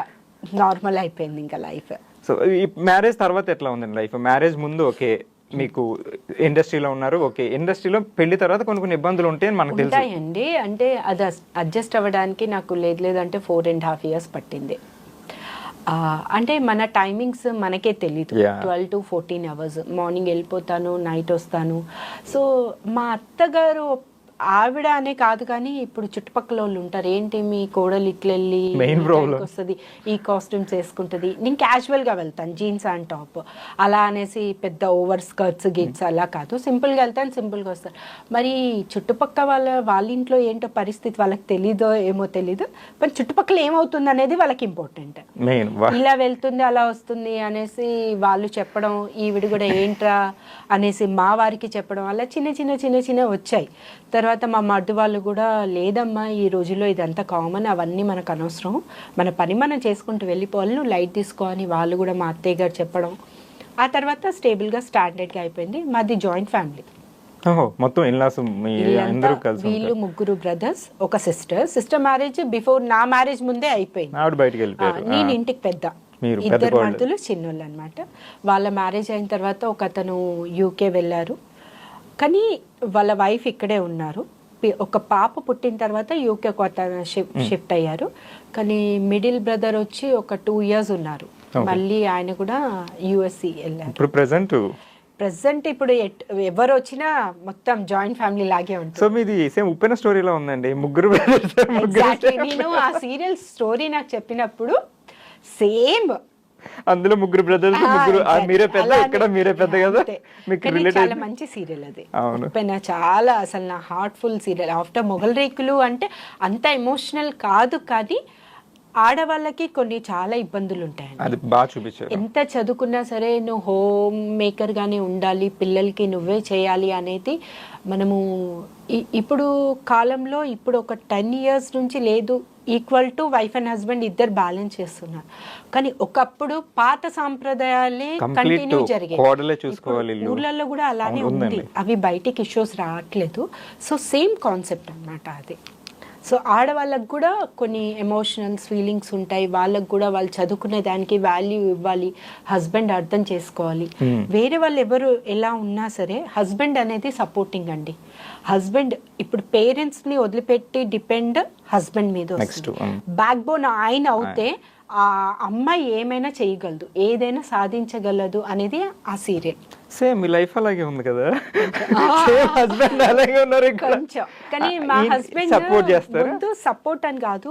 నార్మల్ అయిపోయింది ఇంకా లైఫ్. సో ఈ మ్యారేజ్ తర్వాత ఎట్లా ఉందండి లైఫ్? మ్యారేజ్ ముందు ఓకే, మీకు ఇండస్ట్రీలో ఉన్నారు, ఓకే, ఇండస్ట్రీలో పెళ్లి తర్వాత కొన్ని ఇబ్బందులు ఉంటాయని మనకు ఉంటాయండి. అంటే అది అడ్జస్ట్ అవ్వడానికి నాకు లేదంటే 4.5 years పట్టింది. అంటే మన టైమింగ్స్ మనకే తెలీదు. 12 to 14 hours, మార్నింగ్ వెళ్ళిపోతాను, నైట్ వస్తాను. సో మా అత్తగారు ఆవిడ అనే కాదు కానీ ఇప్పుడు చుట్టుపక్కల వాళ్ళు ఉంటారు, ఏంటి మీ కోడలు ఇట్లా వెళ్ళి వస్తుంది, ఈ కాస్ట్యూమ్స్ వేసుకుంటుంది, నేను క్యాజువల్గా వెళ్తాను, జీన్స్ అండ్ టాప్ అలా అనేసి పెద్ద ఓవర్ స్కర్ట్స్ గిట్స్ అలా కాదు, సింపుల్గా వెళ్తాను, సింపుల్గా వస్తాను. మరి చుట్టుపక్కల వాళ్ళ ఇంట్లో ఏంటో పరిస్థితి వాళ్ళకి తెలీదో ఏమో తెలీదు, మరి చుట్టుపక్కల ఏమవుతుంది అనేది వాళ్ళకి ఇంపార్టెంట్. ఇలా వెళ్తుంది అలా వస్తుంది అనేసి వాళ్ళు చెప్పడం, ఈవిడ కూడా ఏంట్రా అనేసి మా వారికి చెప్పడం, అలా చిన్న వచ్చాయి. తర్వాత మా మర్ది వాళ్ళు కూడా లేదమ్మా ఈ రోజుల్లో ఇదంతా కామన్, అవన్నీ మనకు అనవసరం, మన పని మనం చేసుకుంటూ వెళ్ళిపోవాలి, నువ్వు లైట్ తీసుకో అని వాళ్ళు కూడా మా అత్తయ్య గారు చెప్పడం, ఆ తర్వాత స్టేబుల్గా స్టాండర్డ్గా అయిపోయింది. మాది జాయింట్ ఫ్యామిలీ. ఓహో, మొత్తం ఇన్లాస్ అందరూ కలిసి వీళ్ళు 3 బ్రదర్స్, ఒక సిస్టర్ మ్యారేజ్ బిఫోర్ నా మ్యారేజ్ ముందే అయిపోయింది. ఆవిడ బయటికి వెళ్ళిపోయారు. నేను ఇంటికి పెద్ద, ఇద్దరు మరుదులు చిన్నోళ్ళు అనమాట. వాళ్ళ మ్యారేజ్ అయిన తర్వాత ఒక అతను యూకే వెళ్ళారు, కానీ వాళ్ళ వైఫ్ ఇక్కడే ఉన్నారు. ఒక పాప పుట్టిన తర్వాత యూకే కొత్త షిఫ్ట్ అయ్యారు. కానీ మిడిల్ బ్రదర్ వచ్చి ఒక 2 years ఉన్నారు. మళ్ళీ ఆయన కూడా యుఎస్సి వెళ్ళారు. ఇప్పుడు ప్రెసెంట్ ఇప్పుడు ఎవరు వచ్చినా మొత్తం జాయింట్ ఫ్యామిలీ లాగే ఉంటుంది. సో మీది సేమ్ ఉప్పెన స్టోరీలో ఉందండి, 3 brothers. నేను ఆ సీరియల్ స్టోరీ నాకు చెప్పినప్పుడు సేమ్ అందులో 3 brothers, 3 మీరే పెద్ద, ఇక్కడ మీరే పెద్ద కదా. మీకు రిలేట్ చాలా మంచి సీరియల్ అది. ఉప్పెన చాలా అసలు నా హార్ట్ఫుల్ సీరియల్. ఆఫ్టర్ మొగల్ రేకులు అంటే అంత ఎమోషనల్ కాదు, కానీ ఆడవాళ్ళకి కొన్ని చాలా ఇబ్బందులు ఉంటాయండి. అది బాగా చూపించారు. ఎంత చదువుకున్నా సరే నువ్వు హోమ్ మేకర్ గానే ఉండాలి, పిల్లలకి నువ్వే చేయాలి అనేది మనము ఇప్పుడు కాలంలో ఇప్పుడు ఒక 10 years నుంచి లేదు, equal to wife and husband ఇద్దరు బ్యాలెన్స్ చేస్తున్నారు. కానీ ఒకప్పుడు పాత సాంప్రదాయాలే కంటిన్యూ జరిగాయి. ఊర్లలో కూడా అలానే ఉంది, అవి బయటికి ఇష్యూస్ రావట్లేదు. సో సేమ్ కాన్సెప్ట్ అన్నమాట అది. సో ఆడవాళ్ళకు కూడా కొన్ని ఎమోషనల్స్ ఫీలింగ్స్ ఉంటాయి, వాళ్ళకు కూడా వాళ్ళు చదువుకునే దానికి వాల్యూ ఇవ్వాలి, హస్బెండ్ అర్థం చేసుకోవాలి. వేరే వాళ్ళు ఎవరు ఎలా ఉన్నా సరే హస్బెండ్ అనేది సపోర్టింగ్ అండి. హస్బెండ్ ఇప్పుడు పేరెంట్స్ని వదిలిపెట్టి డిపెండ్ హస్బెండ్ మీద బ్యాక్ బోన్ ఆయన అవుతే ఆ అమ్మాయి ఏమైనా చేయగలదు, ఏదైనా సాధించగలదు అనేది ఆ సీరియల్. సేమ్ మీ లైఫ్ అలాగే ఉంది కదా, హస్బెండ్ అలాగే ఉన్నారు కొంచెం. కానీ మా హస్బెండ్ సపోర్ట్ చేస్తారు. ముందు సపోర్ట్ అని కాదు,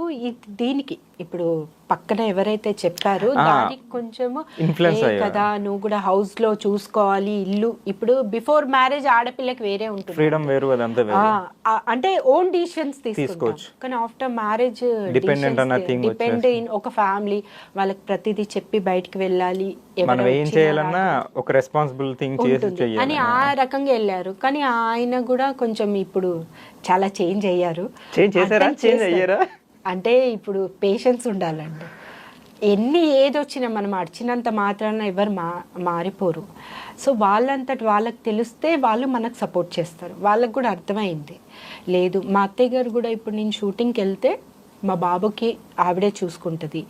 దీనికి ఇప్పుడు పక్కన ఎవరైతే చెప్పారో దానికి కొంచెము కదా, నువ్వు కూడా హౌస్ లో చూసుకోవాలి, ఇల్లు. ఇప్పుడు బిఫోర్ మ్యారేజ్ ఆడపిల్లకి వేరే ఉంటుంది, ఫ్రీడమ్ వేరు, అంటే ఓన్ డిసిషన్స్ తీసుకోవచ్చు. కానీ ఆఫ్టర్ మ్యారేజ్ డిపెండ్ ఇన్ ఒక ఫ్యామిలీ, వాళ్ళకి ప్రతిదీ చెప్పి బయటికి వెళ్ళాలి, మనం ఏం చేయాలన్నా ఒక రెస్పాన్సిబుల్ థింగ్ అని ఆ రకంగా వెళ్ళారు. కానీ ఆయన కూడా కొంచెం ఇప్పుడు చాలా చేంజ్ అయ్యారు. అంటే ఇప్పుడు పేషెన్స్ ఉండాలండి. ఏది వచ్చినా మనం అడిచినంత మాత్రాన ఎవరు మారిపోరు. సో వాళ్ళంతటి వాళ్ళకి తెలిస్తే వాళ్ళు మనకు సపోర్ట్ చేస్తారు. వాళ్ళకు కూడా అర్థమైంది. లేదు, మా అత్తయ్య గారు కూడా ఇప్పుడు నేను షూటింగ్కి వెళ్తే మా బాబుకి ఆవిడే చూసుకుంటుంది.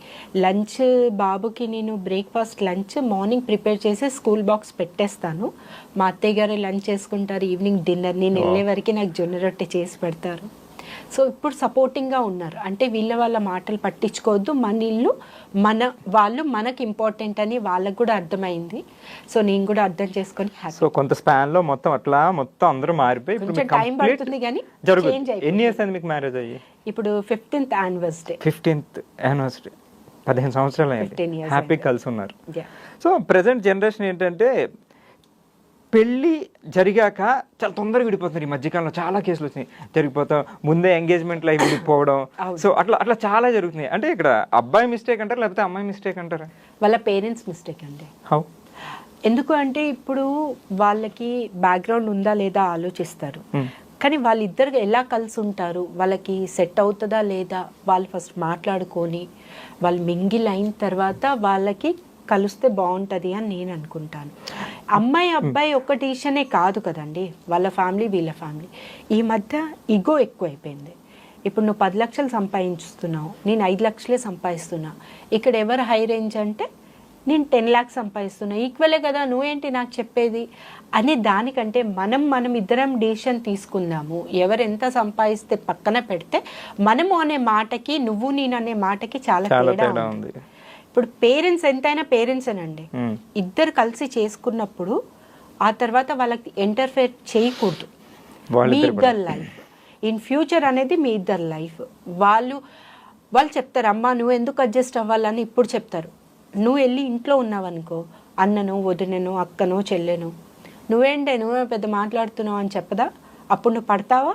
లంచ్ బాబుకి నేను బ్రేక్ఫాస్ట్ లంచ్ మార్నింగ్ ప్రిపేర్ చేసి స్కూల్ బాక్స్ పెట్టేస్తాను. మా అత్తయ్య గారు లంచ్ చేసుకుంటారు, ఈవినింగ్ డిన్నర్ నేను వెళ్ళే వరకు నాకు జొన్న రొట్టె చేసి పెడతారు. సో ఇప్పుడు సపోర్టింగ్గా ఉన్నారు. అంటే వాళ్ళ మాటలు పట్టించుకోవద్దు, మన ఇల్లు వాళ్ళు మనకి ఇంపార్టెంట్ అని వాళ్ళకు కూడా అర్థమైంది. సో నేను కూడా అర్థం చేసుకొని సో కొంత స్పాన్ లో మొత్తం అందరూ మారిపోయి కొంచెం టైం పడుతుంది కానీ చేంజ్ అయిపోయింది. ఎన్ని ఇయర్స్ అయింది మీకు మ్యారేజ్ అయ్యి? ఇప్పుడు 15th anniversary. 15 సంవత్సరాలు అయింది. హ్యాపీ కలిసి ఉన్నారు. సో ప్రెసెంట్ జనరేషన్ ఏంటంటే పెళ్ళి జరిగాక చాలా తొందరగా విడిపోతున్నారు. ఈ మధ్యకాలంలో చాలా కేసులు వచ్చినాయి. జరిగిపోతాం ముందే ఎంగేజ్మెంట్ లైఫ్ విడిపోవడం. సో అట్లా చాలా జరుగుతున్నాయి. అంటే ఇక్కడ అబ్బాయి మిస్టేక్ అంటారా లేకపోతే అమ్మాయి మిస్టేక్ అంటారా? వాళ్ళ పేరెంట్స్ మిస్టేక్ అండి. హౌ? ఎందుకు అంటే ఇప్పుడు వాళ్ళకి బ్యాక్గ్రౌండ్ ఉందా లేదా ఆలోచిస్తారు. కానీ వాళ్ళిద్దరు ఎలా కలిసి ఉంటారు, వాళ్ళకి సెట్ అవుతుందా లేదా, వాళ్ళు ఫస్ట్ మాట్లాడుకొని వాళ్ళు మింగిల్ అయిన తర్వాత వాళ్ళకి కలిస్తే బాగుంటుంది అని నేను అనుకుంటాను. అమ్మాయి అబ్బాయి ఒక్క డిసిషనే కాదు కదండి, వాళ్ళ ఫ్యామిలీ వీళ్ళ ఫ్యామిలీ. ఈ మధ్య ఈగో ఎక్కువైపోయింది. ఇప్పుడు నువ్వు 10 లక్షలు సంపాదించుతున్నావు, నేను 5 లక్షలే సంపాదిస్తున్నా. ఇక్కడ ఎవరు హై రేంజ్ అంటే నేను 10 lakhs సంపాదిస్తున్నా, ఈక్వలే కదా, నువ్వేంటి నాకు చెప్పేది అనే దానికంటే మనం ఇద్దరం డిసిషన్ తీసుకుందాము. ఎవరు ఎంత సంపాదిస్తే పక్కన పెడితే మనము అనే మాటకి నువ్వు నేను అనే మాటకి చాలా తేడా ఉంది. ఇప్పుడు పేరెంట్స్ ఎంతైనా పేరెంట్స్ అనండి, ఇద్దరు కలిసి చేసుకున్నప్పుడు ఆ తర్వాత వాళ్ళకి ఇంటర్ఫేర్ చేయకూడదు. మీ ఇద్దరు లైఫ్ ఇన్ ఫ్యూచర్ అనేది మీ ఇద్దరు లైఫ్. వాళ్ళు చెప్తారు, అమ్మా నువ్వు ఎందుకు అడ్జస్ట్ అవ్వాలని ఇప్పుడు చెప్తారు. నువ్వు వెళ్ళి ఇంట్లో ఉన్నావనుకో, అన్నను వదినను అక్కనో చెల్లెను, నువ్వే పెద్ద మాట్లాడుతున్నావు అని చెప్పదా, అప్పుడు నువ్వు పడతావా?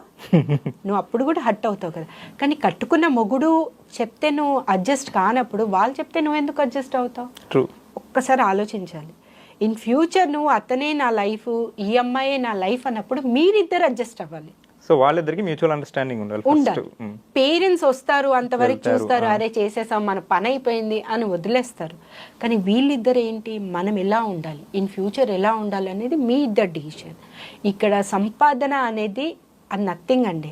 నువ్వు అప్పుడు కూడా హర్ట్ అవుతావు కదా. కానీ కట్టుకున్న మొగుడు చెప్తే నువ్వు అడ్జస్ట్ కానప్పుడు వాళ్ళు చెప్తే నువ్వు ఎందుకు అడ్జస్ట్ అవుతావు? ఒక్కసారి ఆలోచించాలి. ఇన్ ఫ్యూచర్ నువ్వు అతనే నా లైఫ్, ఈ అమ్మాయే నా లైఫ్ అన్నప్పుడు మీరిద్దరు అడ్జస్ట్ అవ్వాలి. సో వాళ్ళిద్దరికి మ్యూచువల్ అండర్స్టాండింగ్ ఉండాలి ఫస్ట్. ఉండాలి. పేరెంట్స్ వస్తారు అంతవరకు చూస్తారు, అరే చేసేసాం మన పని అయిపోయింది అని వదిలేస్తారు. కానీ వీళ్ళిద్దరు ఏంటి, మనం ఎలా ఉండాలి, ఇన్ ఫ్యూచర్ ఎలా ఉండాలి అనేది మీ ఇద్దరు డిసిషన్. ఇక్కడ సంపాదన అనేది అది నథింగ్ అండి.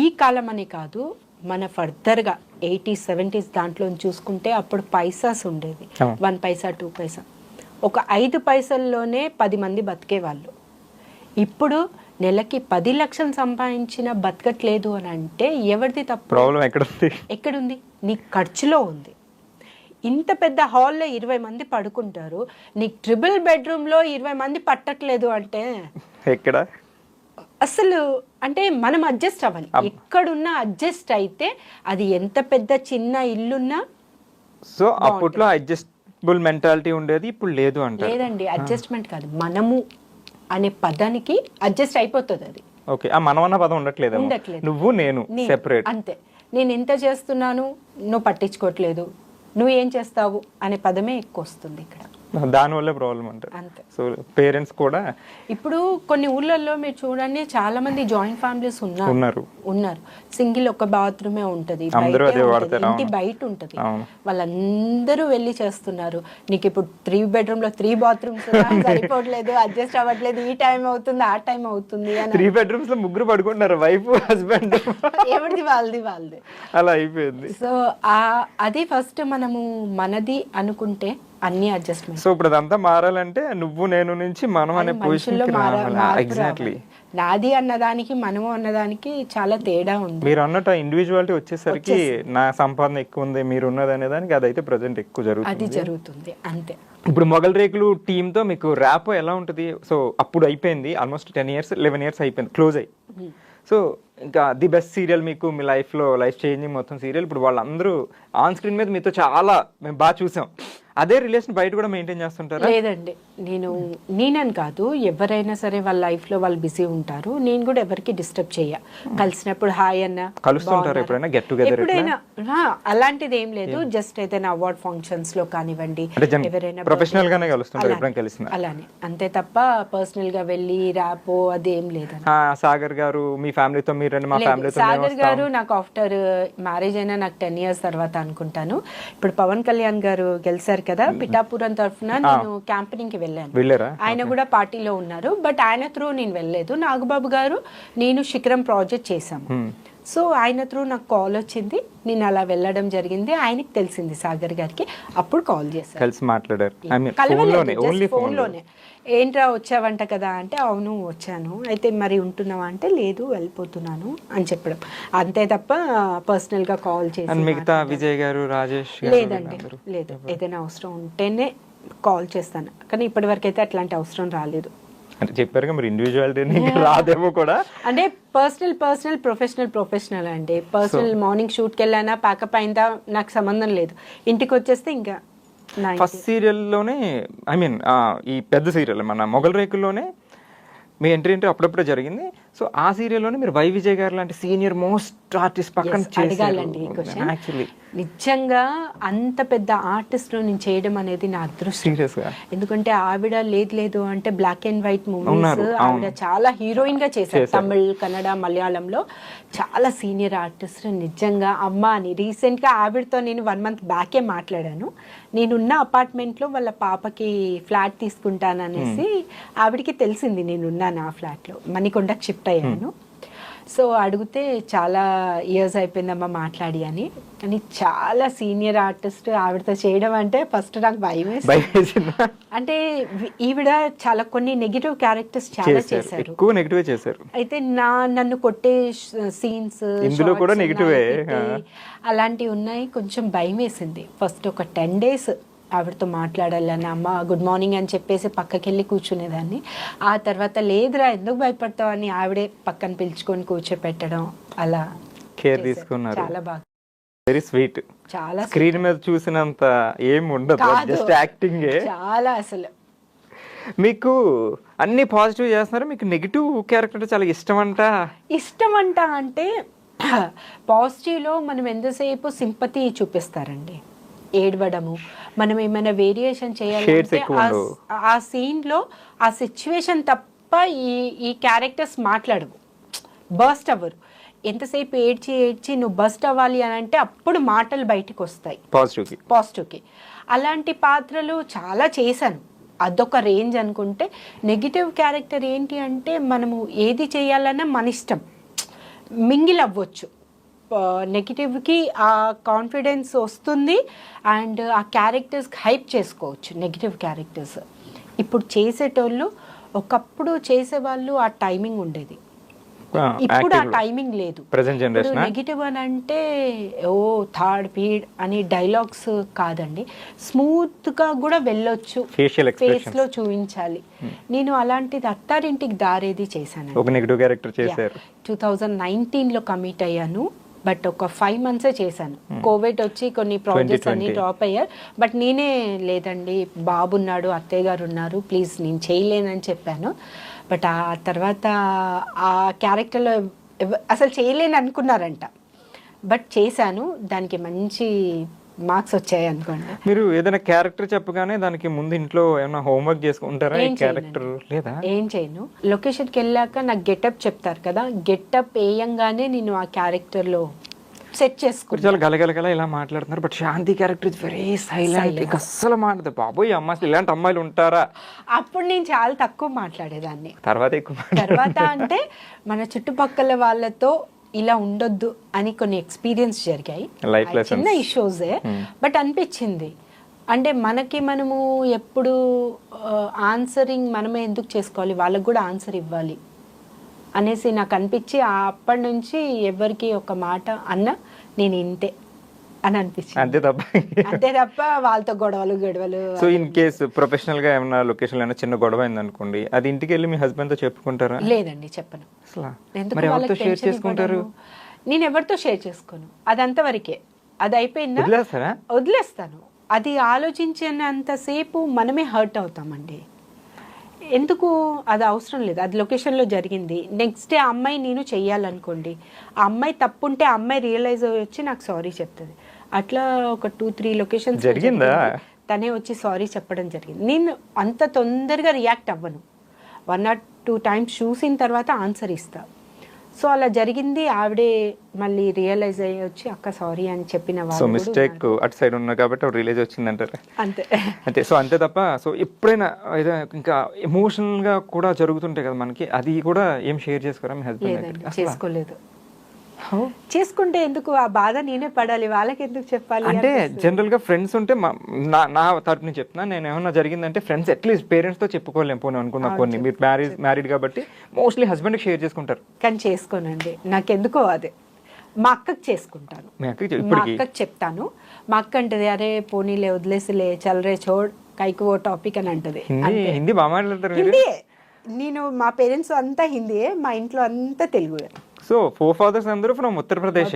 ఈ కాలం అని కాదు, మన ఫర్దర్గా 80s 70s దాంట్లో చూసుకుంటే అప్పుడు పైసాస్ ఉండేది, 1 పైసా 2 పైసా, ఒక 5 పైసల్లోనే 10 మంది బతికేవాళ్ళు. ఇప్పుడు నెలకి 10 లక్షలు సంపాదించిన బతకట్లేదు అని అంటే ఎవరిది తప్పు? ప్రాబ్లం ఎక్కడుంది? నీ ఖర్చులో ఉంది. ఇంత పెద్ద హాల్లో 20 మంది పడుకుంటారు, నీకు ట్రిపుల్ బెడ్రూమ్లో 20 మంది పట్టట్లేదు అంటే ఎక్కడ అసలు అంటే మనం అడ్జస్ట్ అవ్వాలి. ఎక్కడున్నా అడ్జస్ట్ అయితే అది ఎంత పెద్ద చిన్న ఇల్లున్నా. సో అప్పట్లో అడ్జస్టబుల్ మెంటాలిటీ ఉండేది, ఇప్పుడు లేదు అంటే లేదండి. అడ్జస్ట్మెంట్ కాదు, మనము అనే పదానికి అడ్జస్ట్ అయిపోతుంది అది. ఓకే, ఆ మనం అన్న పదం ఉండట్లేదు, నువ్వు నేను సెపరేట్ అంతే. నేను ఎంత చేస్తున్నాను, నువ్వు పట్టించుకోవట్లేదు, నువ్వు ఏం చేస్తావు అనే పదమే ఎక్కువ వస్తుంది ఇక్కడ. దానివల్లే ప్రాబ్లం అంటారు. అంతే. సో పేరెంట్స్ కూడా ఇప్పుడు కొన్ని ఊళ్ళల్లో మీరు చూడండి, చాలా మంది జాయింట్ ఫ్యామిలీస్ ఉన్నారు. సింగిల్ ఒక బాత్రూమే ఉంటది, ఇంటి బయట ఉంటది, వాళ్ళందరూ వెళ్ళి చేస్తున్నారు. నీకు ఇప్పుడు 3 bedroom 3 bathrooms సరిపోవట్లేదు, అడ్జస్ట్ అవ్వట్లేదు, ఈ టైం అవుతుంది ఆ టైం అవుతుంది అని. 3 bedrooms లో 3 పడుకుంటున్నారు, వైఫ్ హస్బెండ్, ఎవరిది వాళ్ళది అలా అయిపోయింది. సో అది ఫస్ట్ మనము మనది అనుకుంటే అన్ని అడ్జస్ట్మెంట్. సో ఇప్పుడు అదంతా మారాలంటే నువ్వు నేను నుంచి మనం అనే పొజిషన్ ఎగ్జాక్ట్లీ. నాది అన్నదానికి మనము అన్నదానికి చాలా తేడా ఉంది. మీరు అన్నట్టు ఇండివిజువాలిటీ వచ్చేసరికి నా సంపాదన ఎక్కువ ఉంది, మీరు ఉన్నది అనే దానికి అదైతే ప్రజెంట్ ఎక్కువ జరుగుతుంది అంతే. ఇప్పుడు మొగల్ రేకులు టీమ్ తో మీకు ర్యాప్ ఎలా ఉంటుంది? సో అప్పుడు అయిపోయింది ఆల్మోస్ట్ 10 years 11 years అయిపోయింది, క్లోజ్ అయ్యి. సో ఇంకా ది బెస్ట్ సీరియల్ మీకు మీ లైఫ్లో లైఫ్ చేంజింగ్ మొత్తం సీరియల్. ఇప్పుడు వాళ్ళందరూ ఆన్ స్క్రీన్ మీద మీతో చాలా మేము బాగా చూసాం. అదే రిలేషన్ బయట కూడా మెయింటైన్ చేస్తుంటారా? లేదండి, నేనని కాదు, ఎవరైనా సరే వాళ్ళ లైఫ్లో వాళ్ళు బిజీ ఉంటారు. నేను కూడా ఎవరికి డిస్టర్బ్ చెయ్య. కలిసినప్పుడు హాయ్ అన్న కలుస్తుంటారు, ఎప్పుడైనా గెట్ టుగెదర్ ఎప్పుడైనా అలాంటిది ఏం లేదు. జస్ట్ ఏదైనా అవార్డ్ ఫంక్షన్స్ లో కానివ్వండి, ఎవరైనా ప్రొఫెషనల్ గానే కలుస్తుంటారు ఎప్పుడైనా కలిసిన, అలానే అంతే తప్ప పర్సనల్ గా వెళ్ళి ర్యాపో అదేం లేదు. సాగర్ గారు మీ ఫ్యామిలీతో, మీరు మా ఫ్యామిలీతో. సాగర్ గారు నాకు ఆఫ్టర్ మ్యారేజ్ అయినా నాకు 10 years తర్వాత అనుకుంటాను. ఇప్పుడు పవన్ కళ్యాణ్ గారు గెలిచారు కదా పిఠాపురం తరఫున, నేను క్యాంపెనింగ్ కి వెళ్ళాను. ఆయన కూడా పార్టీలో ఉన్నారు, బట్ ఆయన త్రూ నేను వెళ్ళలేదు. నాగబాబు గారు నేను శిఖరం ప్రాజెక్ట్ చేశాము. సో ఆయన త్రూ నాకు కాల్ వచ్చింది, నేను అలా వెళ్ళడం జరిగింది. ఆయనకి తెలిసింది సాగర్ గారికి, అప్పుడు కాల్ చేశారు, కలిసి మాట్లాడారు. ఫోన్లోనే. ఏంట్రా వచ్చావంట కదా అంటే, అవును వచ్చాను. అయితే మరి ఉంటున్నావా అంటే, లేదు వెళ్ళిపోతున్నాను అని చెప్పడం అంతే తప్ప పర్సనల్ గా కాల్ చేసి. మిగతా విజయ్ గారు, రాజేష్? లేదండి, లేదు. ఏదైనా అవసరం ఉంటేనే కాల్ చేస్తాను, కానీ ఇప్పటి వరకు అయితే అట్లాంటి అవసరం రాలేదు. అంటే చెప్పారు మరి ఇండివిజువాలిటీ రాదేమో కూడా. అంటే పర్సనల్ ప్రొఫెషనల్ అండి. పర్సనల్ మార్నింగ్ షూట్కి వెళ్ళానా, ప్యాకప్ అయిందా నాకు సంబంధం లేదు. ఇంటికి వచ్చేస్తే ఇంకా ఫస్ట్ సీరియల్లోనే, ఐ మీన్ ఈ పెద్ద సీరియల్ మన మొగల్ రేకుల్లోనే మీ ఎంట్రీ అప్పుడప్పుడే జరిగింది. సో ఆ సీరియల్లోనే మీరు వై విజయ్ గారు లాంటి సీనియర్ మోస్ట్ ఆర్టిస్ట్ పక్కన అడగాలండి. నిజంగా అంత పెద్ద ఆర్టిస్ట్ నేను చేయడం అనేది నా అదృష్టం. ఎందుకంటే ఆవిడ లేదు అంటే బ్లాక్ అండ్ వైట్ మూవీస్ ఆవిడ చాలా హీరోయిన్ గా చేశారు. తమిళ్, కన్నడ, మలయాళంలో చాలా సీనియర్ ఆర్టిస్ట్. నిజంగా అమ్మ అని రీసెంట్ గా ఆవిడతో నేను 1 month బ్యాకే మాట్లాడాను. నేనున్న అపార్ట్మెంట్ లో వాళ్ళ పాపకి ఫ్లాట్ తీసుకుంటాననేసి ఆవిడకి తెలిసింది నేనున్నాను ఆ ఫ్లాట్ లో. మణికొండకి షిఫ్ట్ అయ్యాను. సో అడిగితే చాలా ఇయర్స్ అయిపోయిందమ్మా మాట్లాడి అని. కానీ చాలా సీనియర్ ఆర్టిస్ట్ ఆవిడతో చేయడం అంటే ఫస్ట్ నాకు భయం వేసింది. అంటే ఈవిడ చాలా కొన్ని నెగిటివ్ క్యారెక్టర్స్ చాలా చేశారు. అయితే నన్ను కొట్టే సీన్స్ ఇందులో కూడా నెగిటివే అలాంటివి ఉన్నాయి. కొంచెం భయం వేసింది ఫస్ట్. ఒక 10 days ఆవిడతో మాట్లాడాలని, అమ్మ గుడ్ మార్నింగ్ అని చెప్పేసి పక్కకి వెళ్ళి కూర్చునేదాన్ని. ఆ తర్వాత లేదురా ఎందుకు భయపడతావు అని ఆవిడే పక్కన పిలుచుకొని కూర్చోపెట్టడం, అలా కేర్ తీసుకున్నారు. చాలా బాగా, వెరీ స్వీట్. చాలా స్క్రీన్ మీద చూసినంత ఏం ఉండదు, జస్ట్ యాక్టింగ్. చాలా అసలు మీకు అన్ని పాజిటివ్ చేస్తున్నారు, మీకు నెగిటివ్ క్యారెక్టర్ చాలా ఇష్టం అంట అంటే పాజిటివ్లో మనం ఎంతసేపు సింపతి చూపిస్తారండి, ఏడవడము, మనం ఏమైనా వేరియేషన్ చేయాలంటే ఆ సీన్ లో ఆ సిచ్యువేషన్ తప్ప ఈ క్యారెక్టర్స్ మాట్లాడవు. బర్స్ట్ అవ్వరు. ఎంతసేపు ఏడ్చి ఏడ్చి నువ్వు బర్స్ట్ అవ్వాలి అని అంటే అప్పుడు మాటలు బయటకు వస్తాయి పాజిటివ్కి. అలాంటి పాత్రలు చాలా చేశాను, అదొక రేంజ్ అనుకుంటే. నెగిటివ్ క్యారెక్టర్ ఏంటి అంటే మనము ఏది చేయాలన్నా మన ఇష్టం, మింగిల్ అవ్వచ్చు. నెగిటివ్కి ఆ కాన్ఫిడెన్స్ వస్తుంది అండ్ ఆ క్యారెక్టర్స్కి హైప్ చేసుకోవచ్చు నెగిటివ్ క్యారెక్టర్స్. ఇప్పుడు చేసేటోళ్ళు ఒకప్పుడు చేసేవాళ్ళు ఆ టైమింగ్ ఉండేది, ఇప్పుడు ఆ టైమింగ్ లేదు. నెగిటివ్ అని అంటే ఓ థర్డ్ పీడ్ అని డైలాగ్స్ కాదండి, స్మూత్ గా కూడా వెళ్ళొచ్చు, ఫేస్ లో చూపించాలి. నేను అలాంటిది అత్తారింటికి దారేది చేశాను. 2019లో కమిట్ అయ్యాను, బట్ ఒక 5 months చేశాను. కోవిడ్ వచ్చి కొన్ని ప్రాజెక్ట్స్ అన్ని డ్రాప్ అయ్యారు. బట్ నేనే లేదండి, బాబున్నాడు, అత్తయ్య గారు ఉన్నారు, ప్లీజ్ నేను చేయలేనని చెప్పాను. బట్ ఆ తర్వాత ఆ క్యారెక్టర్లో అసలు చేయలేని అనుకున్నారంట, బట్ చేశాను, దానికి మంచి మార్క్స్ వచ్చాయి అనుకోండి. మీరు ఏదైనా క్యారెక్టర్ చెప్పగానే దానికి ముందు ఇంట్లో ఏమైనా హోంవర్క్ చేసుకుంటారా? క్యారెక్టర్ లేదా? ఏం చేయను. లొకేషన్కి వెళ్ళాక నాకు గెటప్ చెప్తారు కదా, గెటప్ వేయంగానే నేను ఆ క్యారెక్టర్లో సెట్ చేసుకుంటాను. చాలా గలగలగల ఇలా మాట్లాడుతున్నారు, but Shanti character is very silent, అస్సలు మాట్లాడదు. బాబోయ్ అమ్మ, అసలు ఇలాంటి అమ్మాయిలు ఉంటారా? అప్పుడు నేను చాలా తక్కువ మాట్లాడేదాన్ని, తర్వాత అంటే మన చుట్టుపక్కల వాళ్ళతో ఇలా ఉండొద్దు అని కొన్ని ఎక్స్పీరియన్స్ జరిగాయి, చిన్న ఇష్యూసే, బట్ అనిపించింది అంటే మనము ఎప్పుడు ఆన్సరింగ్ మనమే ఎందుకు చేసుకోవాలి, వాళ్ళకు కూడా ఆన్సర్ ఇవ్వాలి అనేసి నాకు అనిపించి అప్పటి నుంచి ఎవరికి ఒక మాట అన్న నేను ఇంతే అని అనిపించింది, అంతే తప్ప వాళ్ళతో గొడవలు. సో ఇన్ కేస్ ప్రొఫెషనల్ గా ఏమైనా లొకేషన్ లో చిన్న గొడవ అయింది అనుకోండి, అది ఇంటికి వెళ్ళి మీ హస్బెండ్ తో చెప్పుకుంటారా? లేదండి, చెప్పను. నేను ఎవరితో షేర్ చేసుకోను, అది అంతవరకే. అది అయిపోయిందా వదిలేస్తాను. అది ఆలోచించినంతసేపు మనమే హర్ట్ అవుతామండి. ఎందుకు, అది అవసరం లేదు. అది లొకేషన్లో జరిగింది, నెక్స్ట్ డే అమ్మాయి నేను చెయ్యాలనుకోండి, ఆ అమ్మాయి తప్పుంటే ఆ అమ్మాయి రియలైజ్ వచ్చి నాకు సారీ చెప్తుంది. అట్లా ఒక 2-3 లొకేషన్స్ జరిగిందా, తనే వచ్చి సారీ చెప్పడం జరిగింది. నేను అంత తొందరగా రియాక్ట్ అవ్వను, 1 or 2 times చూసిన తర్వాత ఆన్సర్ ఇస్తా. సో అలా జరిగింది. ఆవిడే మళ్ళీ రియలైజ్ అయ్యి వచ్చి అక్క సారీ అని చెప్పిన వాళ్ళు. సో మిస్టేక్ అటు సైడ్ ఉన్నా కాబట్టి రియలైజ్ వచ్చింది అంటారు, అంతే. సో అంతే తప్ప. సో ఎప్పుడైనా ఇంకా ఎమోషనల్ గా కూడా జరుగుతుంటాయి కదా మనకి, అది కూడా ఏం షేర్ చేసుకోరా మీ హస్బెండ్? చేసుకోలేదు. చేసుకుంటే ఎందుకు ఆ బాధ నేనే పడాలి, వాళ్ళకి ఎందుకు చెప్పాలి? అంటే జనరల్ గా ఫ్రెండ్స్ ఉంటే నా తరపు నుంచి చెప్తున్నా, నేను ఏమన్నా జరిగిందంటే ఫ్రెండ్స్ అట్లీస్ట్ పేరెంట్స్ తో చెప్పుకోలేము పోనీ అనుకున్నా. కొన్ని మీరు మ్యారీడ్ కాబట్టి మోస్ట్లీ హస్బెండ్ షేర్ చేసుకుంటారు, కానీ చేసుకోనండి. నాకెందుకో అదే మా అక్కకి చేసుకుంటాను, మా అక్కకి చెప్తాను. మా అక్క అంటది, అరే పోనీలే వదిలేసిలే, చల్రే చోడ్ కైకు ఓ టాపిక్ అని అంటది. హిందీ బాగా మాట్లాడతారు? హిందీయే. నేను మా పేరెంట్స్ అంతా హిందీయే, మా ఇంట్లో అంతా తెలుగు. సో 4 fathers అందరూ ఫ్రమ్ ఉత్తరప్రదేశ్.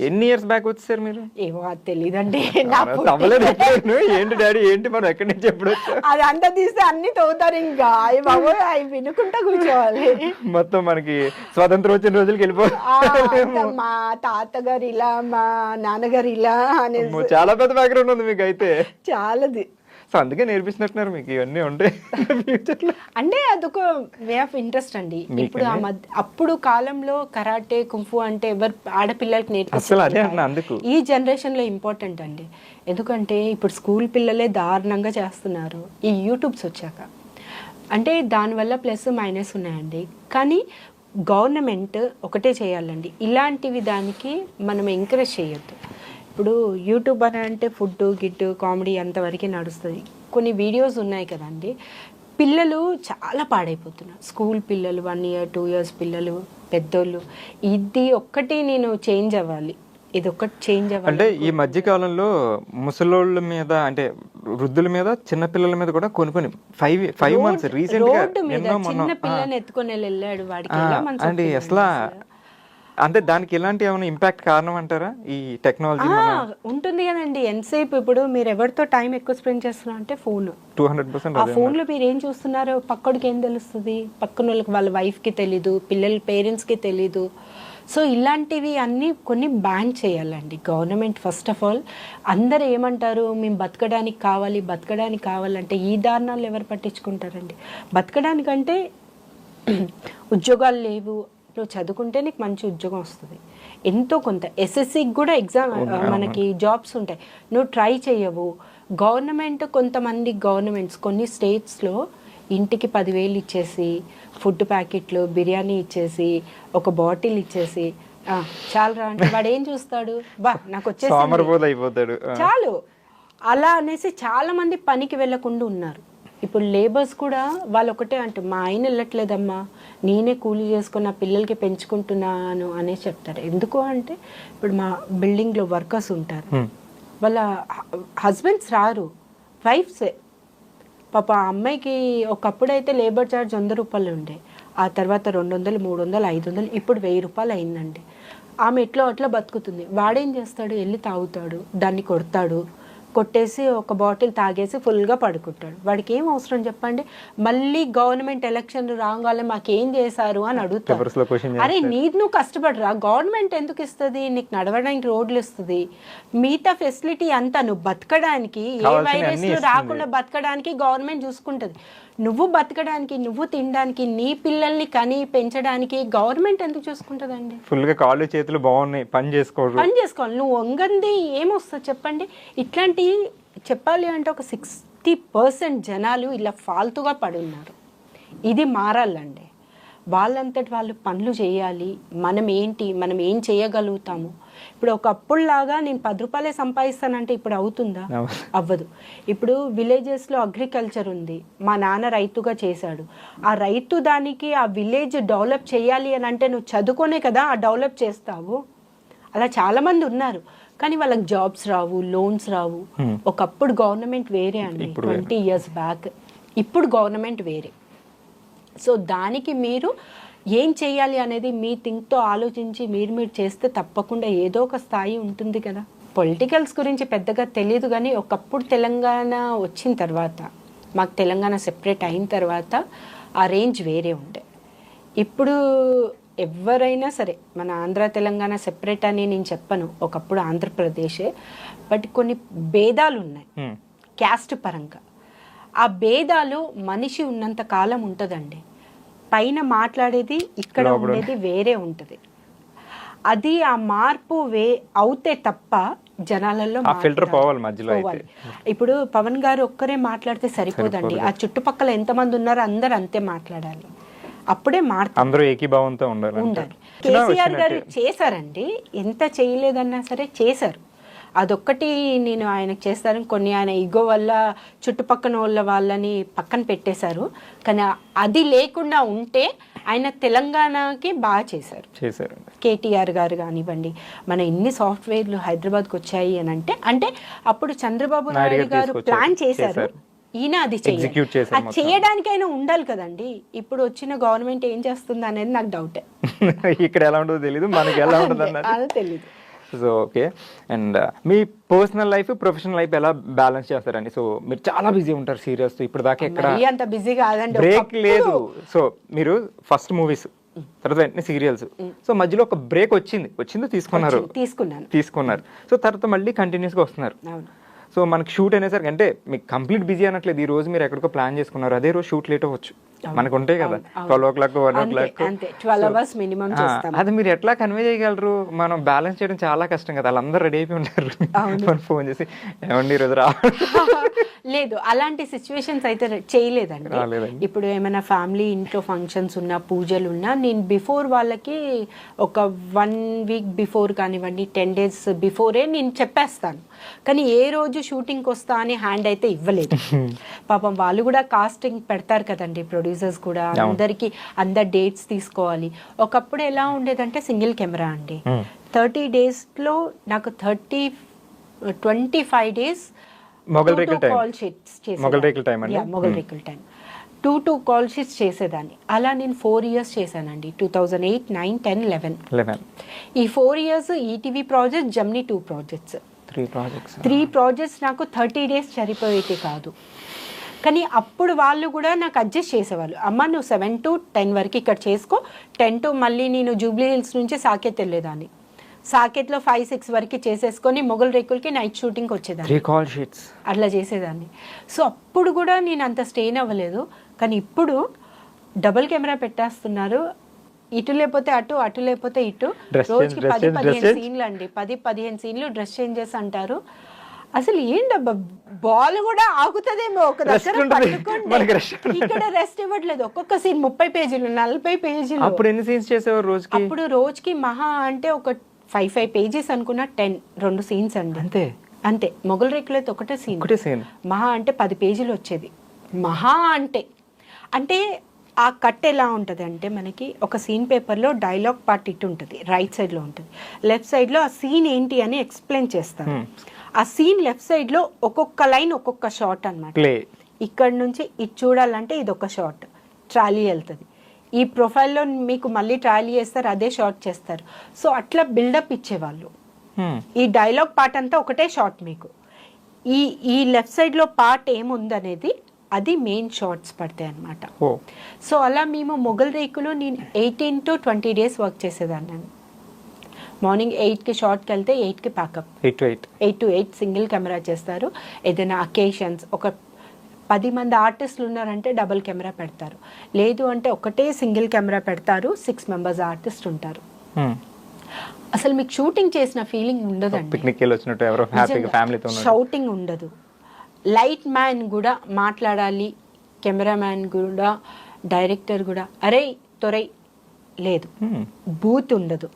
ఎన్ని ఇయర్స్ బ్యాక్ వచ్చారు మీరు? ఏమో అది తెలీదండి. ఏంటి డాడీ ఏంటి మనం ఎక్కడి నుంచి ఎప్పుడు అది అంతా తీస్తే అన్ని తవ్వుతారు, ఇంకా బాబు అవి వినుకుంటా కూర్చోవాలి. మొత్తం మనకి స్వాతంత్రం వచ్చిన రోజులకి వెళ్ళిపోవాలి. మా తాతగారు ఇలా, మా నాన్నగారు ఇలా అనేది చాలా పెద్ద బ్యాక్గ్రౌండ్ ఉంది మీకు అయితే. చాలాది. సో అందుకే నేర్పిస్తున్నారు మీకు ఇవన్నీ ఉంటాయి అంటే అదొక వే ఆఫ్ ఇంట్రెస్ట్ అండి. ఇప్పుడు అప్పుడు కాలంలో కరాటే కుంఫు అంటే ఎవరు ఆడపిల్లలకి నేర్పిస్తారు, ఈ జనరేషన్ లో ఇంపార్టెంట్ అండి. ఎందుకంటే ఇప్పుడు స్కూల్ పిల్లలే దారుణంగా చేస్తున్నారు ఈ యూట్యూబ్స్ వచ్చాక. అంటే దానివల్ల ప్లస్ మైనస్ ఉన్నాయండి, కానీ గవర్నమెంట్ ఒకటే చేయాలండి, ఇలాంటివి దానికి మనం ఎంకరేజ్ చేయొద్దు. ఇప్పుడు యూట్యూబ్ అని అంటే ఫుడ్ గిడ్డు కామెడీ అంతవరకే నడుస్తుంది. కొన్ని వీడియోస్ ఉన్నాయి కదండి, పిల్లలు చాలా పాడైపోతున్నారు. స్కూల్ పిల్లలు, 1 year 2 years పిల్లలు, పెద్దోళ్ళు. ఇది ఒక్కటి నేను చేంజ్ అవ్వాలి, ఇది ఒక్కటి చేంజ్ అవ్వాలి. అంటే ఈ మధ్య కాలంలో ముసలోళ్ళ మీద, అంటే వృద్ధుల మీద, చిన్న పిల్లల మీద కూడా కొన్ని 5 months రీసెంట్ గా చిన్న పిల్లని ఎత్తుకొని వెళ్ళాడు వాడికి. అసలు అంటే దానికి ఎలాంటి ఏమైనా ఇంపాక్ట్ కారణం అంటారా ఈ టెక్నాలజీ? ఉంటుంది కదండి. ఎంతసేపు ఇప్పుడు మీరు ఎవరితో టైం ఎక్కువ స్పెండ్ చేస్తున్నారు అంటే ఫోన్. 200%. ఆ ఫోన్లో మీరు ఏం చూస్తున్నారో పక్కడికి ఏం తెలుస్తుంది? పక్కన వాళ్ళకి, వాళ్ళ వైఫ్కి తెలీదు, పిల్లల పేరెంట్స్కి తెలీదు. సో ఇలాంటివి అన్నీ కొన్ని బ్యాన్ చేయాలండి గవర్నమెంట్. ఫస్ట్ ఆఫ్ ఆల్ అందరు ఏమంటారు, మేము బతకడానికి కావాలంటే ఈ దారుణాలు ఎవరు పట్టించుకుంటారండి? బతకడానికంటే ఉద్యోగాలు లేవు, నువ్వు చదువుకుంటే నీకు మంచి ఉద్యోగం వస్తుంది, ఎంతో కొంత ఎస్ఎస్సికి కూడా ఎగ్జామ్ మనకి జాబ్స్ ఉంటాయి, నువ్వు ట్రై చేయవు. గవర్నమెంట్ కొంతమంది గవర్నమెంట్స్ కొన్ని స్టేట్స్లో ఇంటికి 10,000 ఇచ్చేసి ఫుడ్ ప్యాకెట్లు బిర్యానీ ఇచ్చేసి ఒక బాటిల్ ఇచ్చేసి చాలు అంటే వాడు ఏం చూస్తాడు, బా నాకు వచ్చేసి చాలు అలా అనేసి చాలా మంది పనికి వెళ్ళకుండా ఉన్నారు. ఇప్పుడు లేబర్స్ కూడా వాళ్ళు ఒకటే అంటే మా ఆయన వెళ్ళట్లేదమ్మా, నేనే కూలీ చేసుకుని నా పిల్లలకి పెంచుకుంటున్నాను అనేసి చెప్తారు. ఎందుకు అంటే ఇప్పుడు మా బిల్డింగ్లో వర్కర్స్ ఉంటారు, వాళ్ళ హస్బెండ్స్ రారు, వైఫ్సే. పాప అమ్మాయికి ఒకప్పుడైతే లేబర్ ఛార్జ్ 100 రూపాయలు ఉండే, ఆ తర్వాత 200, 300, 500, ఇప్పుడు 1000 రూపాయలు అయిందండి. ఆమె ఎట్లో అట్లా బతుకుతుంది. వాడేం చేస్తాడు, వెళ్ళి తాగుతాడు, దాన్ని కొడతాడు, కొట్టేసి ఒక బాటిల్ తాగేసి ఫుల్గా పడుకుంటాడు. వాడికి ఏం అవసరం చెప్పండి? మళ్ళీ గవర్నమెంట్ ఎలక్షన్ రాగానే మాకేం చేశారు అని అడుగుతారు. అరే నీది నువ్వు కష్టపడరా, గవర్నమెంట్ ఎందుకు ఇస్తుంది నీకు? నడవడానికి రోడ్లు ఇస్తుంది, మిగతా ఫెసిలిటీ అంతా నువ్వు బతకడానికి, ఏ వైరస్ రాకుండా బతకడానికి గవర్నమెంట్ చూసుకుంటుంది. నువ్వు బతకడానికి, నువ్వు తినడానికి, నీ పిల్లల్ని కని పెంచడానికి గవర్నమెంట్ ఎందుకు చూసుకుంటుందండి? ఫుల్గా కాళ్ళు చేతులు బాగున్నాయి, పని చేసుకోవాలి. నువ్వు వంగంది ఏమొస్తుంది చెప్పండి? ఇట్లాంటి చెప్పాలి అంటే ఒక 60% జనాలు ఇలా ఫాల్తుగా పడి ఉన్నారు. ఇది మారాలండి. వాళ్ళంతటి వాళ్ళు పనులు చేయాలి. మనం ఏం చేయగలుగుతాము? ఇప్పుడు ఒకప్పుడులాగా నేను 10 రూపాయలే సంపాదిస్తానంటే ఇప్పుడు అవుతుందా? అవ్వదు. ఇప్పుడు విలేజెస్లో అగ్రికల్చర్ ఉంది, మా నాన్న రైతుగా చేశాడు. ఆ రైతు దానికి ఆ విలేజ్ డెవలప్ చేయాలి అని అంటే నువ్వు చదువుకోనే కదా ఆ డెవలప్ చేస్తావు. అలా చాలామంది ఉన్నారు, కానీ వాళ్ళకి జాబ్స్ రావు, లోన్స్ రావు. ఒకప్పుడు గవర్నమెంట్ వేరే అండి, 20 years బ్యాక్. ఇప్పుడు గవర్నమెంట్ వేరే. సో దానికి మీరు ఏం చేయాలి అనేది మీ థింక్తో ఆలోచించి మీరు చేస్తే తప్పకుండా ఏదో ఒక స్థాయి ఉంటుంది కదా. పొలిటికల్స్ గురించి పెద్దగా తెలియదు, కానీ ఒకప్పుడు తెలంగాణ వచ్చిన తర్వాత, మాకు తెలంగాణ సెపరేట్ అయిన తర్వాత ఆ రేంజ్ వేరే ఉండే. ఇప్పుడు ఎవరైనా సరే మన ఆంధ్ర తెలంగాణ సెపరేట్ అని నేను చెప్పను, ఒకప్పుడు ఆంధ్రప్రదేశే. బట్ కొన్ని భేదాలు ఉన్నాయి క్యాస్ట్ పరంగా. ఆ భేదాలు మనిషి ఉన్నంత కాలం ఉంటుందండి. పైన మాట్లాడేది ఇక్కడ ఉండేది వేరే ఉంటుంది. అది ఆ మార్పు అవుతే తప్ప జనాలలో పోవాలి. ఇప్పుడు పవన్ గారు ఒక్కరే మాట్లాడితే సరిపోదండి, ఆ చుట్టుపక్కల ఎంతమంది ఉన్నారో అందరు అంతే మాట్లాడాలి, అప్పుడే అందరూ ఏకీభావంతో ఉండాలి. కేసీఆర్ గారు చేశారండి, ఎంత చేయలేదన్నా సరే చేశారు. అదొక్కటి నేను ఆయనకు చేస్తాను. కొన్ని ఆయన ఈగో వల్ల చుట్టుపక్కల వాళ్ళని పక్కన పెట్టేశారు, కానీ అది లేకుండా ఉంటే ఆయన తెలంగాణకి బాగా చేశారు. కేటీఆర్ గారు కానివ్వండి, మన ఎన్ని సాఫ్ట్వేర్లు హైదరాబాద్కి వచ్చాయి అని అంటే అప్పుడు చంద్రబాబు నాయుడు గారు ప్లాన్ చేశారు, ఈయన అది చేయడానికైనా ఉండాలి కదండి. ఇప్పుడు వచ్చిన గవర్నమెంట్ ఏం చేస్తుంది అనేది నాకు డౌటే. ఇక్కడ ఎలా ఉంటుందో తెలియదు, మనకి ఎలా ఉంటుంది తెలియదు. So okay. And me personal life, professional life ఎలా బ్యాలెన్స్ చేస్తారండి? సో మీరు చాలా బిజీ ఉంటారు సీరియల్స్, ఇప్పుడు దాకా ఎక్కడ అంత బిజీ కాదండి, బ్రేక్ లేదు. సో మీరు ఫస్ట్ మూవీస్, తర్వాత వెంటనే సీరియల్స్, సో మధ్యలో ఒక బ్రేక్ వచ్చింది తీసుకున్నారు. సో తర్వాత మళ్ళీ కంటిన్యూస్ గా వస్తున్నారు. సో మనకి షూట్ అనేసరికి అంటే మీకు కంప్లీట్ బిజీ అనట్లేదు, ఈ రోజు మీరు ఎక్కడికో ప్లాన్ చేసుకున్నారు, అదే రోజు షూట్ లేట్ అవ్వచ్చు, మనకు ఉంటాయి కదా 12 o'clock 1 o'clock. 12 hours మినిమం చేస్తాం. అది మీరు ఎట్లా కన్వే చేయగలరు? మనం బ్యాలెన్స్ చేయడం చాలా కష్టం కదా, వాళ్ళందరూ రెడీ అయిపోయి ఉంటారు, మనం ఫోన్ చేసి ఏమండి ఈరోజు లేదు, అలాంటి సిచ్యువేషన్స్ అయితే చేయలేదండి. ఇప్పుడు ఏమైనా ఫ్యామిలీ ఇంట్లో ఫంక్షన్స్ ఉన్నా, పూజలు ఉన్నా, నేను బిఫోర్ వాళ్ళకి ఒక 1 week బిఫోర్ కానివ్వండి, 10 days బిఫోరే నేను చెప్పేస్తాను. కానీ ఏ రోజు షూటింగ్కి వస్తా అని హ్యాండ్ అయితే ఇవ్వలేదు. పాపం వాళ్ళు కూడా కాస్టింగ్ పెడతారు కదండి, ప్రొడ్యూసర్స్ కూడా, అందరి డేట్స్ తీసుకోవాలి. ఒకప్పుడు ఎలా ఉండేదంటే సింగిల్ కెమెరా అండి, 30 daysలో నాకు 25 days మొగల్ రేకుల టైం 2 కాల్ షీట్స్ చేసేదాన్ని. అలా నేను 4 years చేశానండి, 2008, 9, 10, 11. ఈ 4 years ETV project, Gemini 2 projects, 3 projects నాకు 30 days సరిపోయేటి కాదు. కానీ అప్పుడు వాళ్ళు కూడా నాకు అడ్జస్ట్ చేసేవాళ్ళు. అమ్మ నువ్వు 7 to 10 వరకు ఇక్కడ చేసుకో, 10 to మళ్ళీ నేను జూబ్లీ హిల్స్ నుంచి సాకేత్ వెళ్ళేదాన్ని, సాకేత్లో 5-6 వరకు చేసేసుకొని మొగల్ రేకులకి నైట్ షూటింగ్కి వచ్చేదాన్ని, 3 call sheets అట్లా చేసేదాన్ని. సో అప్పుడు కూడా నేను అంత స్ట్రెయిన్ అవ్వలేదు. కానీ ఇప్పుడు డబుల్ కెమెరా పెట్టేస్తున్నారు, ఇటు లేకపోతే అటు, అటు లేకపోతే ఇటు, Dress change, రోజుకి dress 10-15 change, dress change. సీన్లు అండి, 10-15 సీన్లు డ్రెస్ చేంజ్ చేసి అంటారు. అసలు ఏంటబ్బా, బాల్ కూడా ఆగుతుందేమో ఒక దగ్గర Rest ఉంటుంది. పట్టుకుంటే. మనకి rest ఉంటుంది. ఇక్కడ రెస్ట్ ఇవ్వట్లేదు. ఒక్కొక్క సీన్ 30 పేజీలు 40 పేజీలు. అప్పుడు ఎన్ని సీన్స్ చేసేవారు రోజుకి? అప్పుడు రోజుకి మహా అంటే ఒక 5 పేజెస్ అనుకున్న 2 సీన్స్ అండి అంతే అంతే. మొగల్ రేకులు అయితే ఒకటే సీన్, మహా అంటే 10 పేజీలు వచ్చేది. మహా అంటే అంటే ఆ కట్ ఎలా ఉంటుంది అంటే, మనకి ఒక సీన్ పేపర్లో డైలాగ్ పార్ట్ ఇటు ఉంటుంది, రైట్ సైడ్లో ఉంటుంది, లెఫ్ట్ సైడ్లో ఆ సీన్ ఏంటి అని ఎక్స్ప్లెయిన్ చేస్తారు. ఆ సీన్ లెఫ్ట్ సైడ్లో ఒక్కొక్క లైన్ ఒక్కొక్క షాట్ అనమాట. ఇక్కడ నుంచి ఇది చూడాలంటే ఇది ఒక షాట్, ట్రాలీ వెళ్తుంది, ఈ ప్రొఫైల్లో మీకు మళ్ళీ ట్రాలీ చేస్తారు, అదే షాట్ చేస్తారు. సో అట్లా బిల్డప్ ఇచ్చేవాళ్ళు. ఈ డైలాగ్ పార్ట్ అంతా ఒకటే షాట్ మీకు. ఈ లెఫ్ట్ సైడ్లో పార్ట్ ఏముందనేది అది మెయిన్ షార్ట్స్ పడతాయి అనమాట. సో అలా మేము మొగల్ రేకులో నేను 18 to 20 days వర్క్ చేసేదాన్ని. మార్నింగ్ 8కి షార్ట్కి వెళ్తే 8కి ప్యాకప్, 8 to 8 సింగిల్ కెమెరా చేస్తారు. ఏదైనా అకేషన్స్, ఒక 10 మంది ఆర్టిస్టులు ఉన్నారంటే డబుల్ కెమెరా పెడతారు, లేదు అంటే ఒకటే సింగిల్ కెమెరా పెడతారు. 6 members ఆర్టిస్ట్ ఉంటారు. అసలు మీకు షూటింగ్ చేసిన ఫీలింగ్ ఉండదండి, షౌటింగ్ ఉండదు. లైట్ మ్యాన్ కూడా మాట్లాడాలి, కెమెరామ్యాన్ కూడా, డైరెక్టర్ కూడా అరే తొరై లేదు, బూత్ ఉండదు.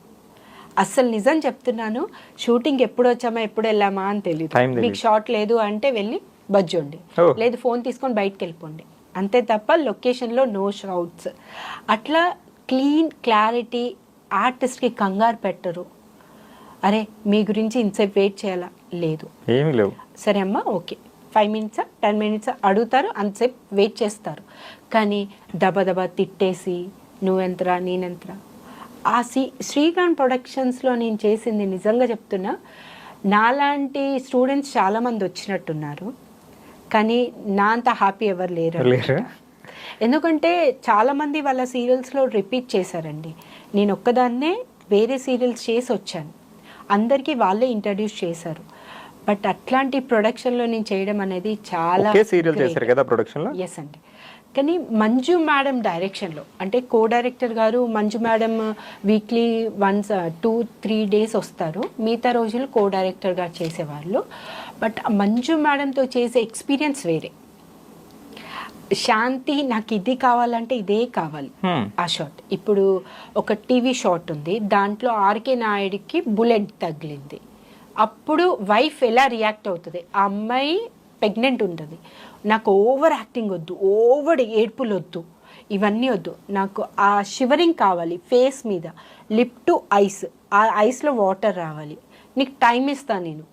అస్సలు నిజం చెప్తున్నాను, షూటింగ్ ఎప్పుడు వచ్చామా ఎప్పుడు వెళ్ళామా అని తెలియదు. మీకు షాట్ లేదు అంటే వెళ్ళి బజ్జోండి, లేదు ఫోన్ తీసుకొని బయటకు వెళ్ళిపోండి, అంతే తప్ప లొకేషన్లో నో షౌట్స్. అట్లా క్లీన్ క్లారిటీ, ఆర్టిస్ట్కి కంగారు పెట్టరు. అరే మీ గురించి ఇంతసేపు వెయిట్ చేయాలా, లేదు ఏమీ లేవు, సరే అమ్మా ఓకే 5 minutes 10 minutes అడుగుతారు, అంతసేపు వెయిట్ చేస్తారు. కానీ దబదబా తిట్టేసి నువ్వెంతరా నేనెంతరా. ఆ శ్రీకాంత్ ప్రొడక్షన్స్లో నేను చేసింది నిజంగా చెప్తున్నా, నాలాంటి స్టూడెంట్స్ చాలామంది వచ్చినట్టున్నారు, కానీ నా అంత హ్యాపీ ఎవరు లేరు. ఎందుకంటే చాలామంది వాళ్ళ సీరియల్స్లో రిపీట్ చేశారండి. నేను ఒక్కదాన్నే వేరే సీరియల్స్ చేసి వచ్చాను, అందరికీ వాళ్ళే ఇంట్రడ్యూస్ చేశారు. బట్ అట్లాంటి ప్రొడక్షన్లో నేను చేయడం అనేది చాలా సీరియల్ చేశారు కదా ప్రొడక్షన్లో. ఎస్ అండి. కానీ మంజు మేడం డైరెక్షన్లో, అంటే కో డైరెక్టర్ గారు Manju madam weekly once 2-3 days వస్తారు, మిగతా రోజులు కో డైరెక్టర్ గారు చేసేవాళ్ళు. బట్ మంజు మేడంతో చేసే ఎక్స్పీరియన్స్ వేరే. శాంతి నాకు ఇది కావాలంటే ఇదే కావాలి ఆ షాట్. ఇప్పుడు ఒక టీవీ షాట్ ఉంది, దాంట్లో ఆర్కే నాయుడికి బుల్లెట్ తగిలింది, అప్పుడు వైఫ్ ఎలా రియాక్ట్ అవుతుంది, ఆ అమ్మాయి ప్రెగ్నెంట్ ఉంటుంది, నాకు ఓవర్ యాక్టింగ్ వద్దు, ఓవర్ ఏడ్పులు వద్దు, ఇవన్నీ వద్దు, నాకు ఆ షివరింగ్ కావాలి ఫేస్ మీద, లిప్ టు ఐస్, ఆ ఐస్లో వాటర్ రావాలి, నీకు టైం ఇస్తాను నేను,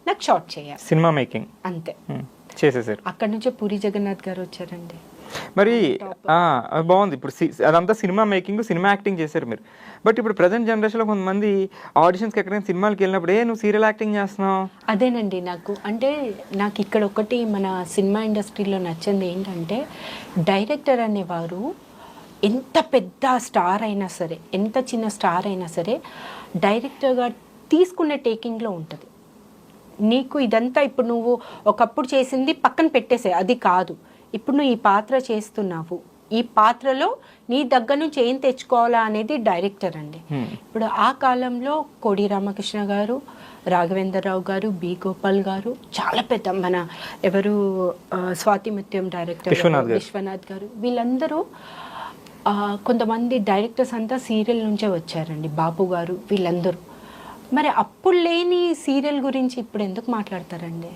నాకు షార్ట్ చేయాలి, సినిమా మేకింగ్ అంతే చేసేసారు. అక్కడ నుంచే పూరి జగన్నాథ్ గారు వచ్చారండి. మరి బాగుంది, ఇప్పుడు అదంతా సినిమా మేకింగ్, సినిమా యాక్టింగ్ చేశారు మీరు. బట్ ఇప్పుడు ప్రజెంట్ జనరేషన్లో కొంతమంది ఆడిషన్స్కి ఎక్కడైనా సినిమాలకి వెళ్ళినప్పుడు నువ్వు సీరియల్ యాక్టింగ్ చేస్తున్నావు. అదేనండి, నాకు ఇక్కడ ఒకటి మన సినిమా ఇండస్ట్రీలో నచ్చింది ఏంటంటే, డైరెక్టర్ అనేవారు ఎంత పెద్ద స్టార్ అయినా సరే, ఎంత చిన్న స్టార్ అయినా సరే, డైరెక్టర్గా తీసుకునే టేకింగ్లో ఉంటుంది. నీకు ఇదంతా ఇప్పుడు నువ్వు ఒకప్పుడు చేసింది పక్కన పెట్టేసే, అది కాదు, ఇప్పుడు నువ్వు ఈ పాత్ర చేస్తున్నావు, ఈ పాత్రలో నీ దగ్గర నుంచి ఏం తెచ్చుకోవాలా అనేది డైరెక్టర్ అండి. ఇప్పుడు ఆ కాలంలో కోడి రామకృష్ణ గారు, రాఘవేంద్రరావు గారు, బి గోపాల్ గారు, చాలా పెద్ద మన ఎవరు స్వాతి ముత్యం డైరెక్టర్ విశ్వనాథ్ గారు, వీళ్ళందరూ కొంతమంది డైరెక్టర్స్ అంతా సీరియల్ నుంచే వచ్చారండి, బాపు గారు, వీళ్ళందరూ. మరి అప్పుడు లేని సీరియల్ గురించి ఇప్పుడు ఎందుకు మాట్లాడతారండి?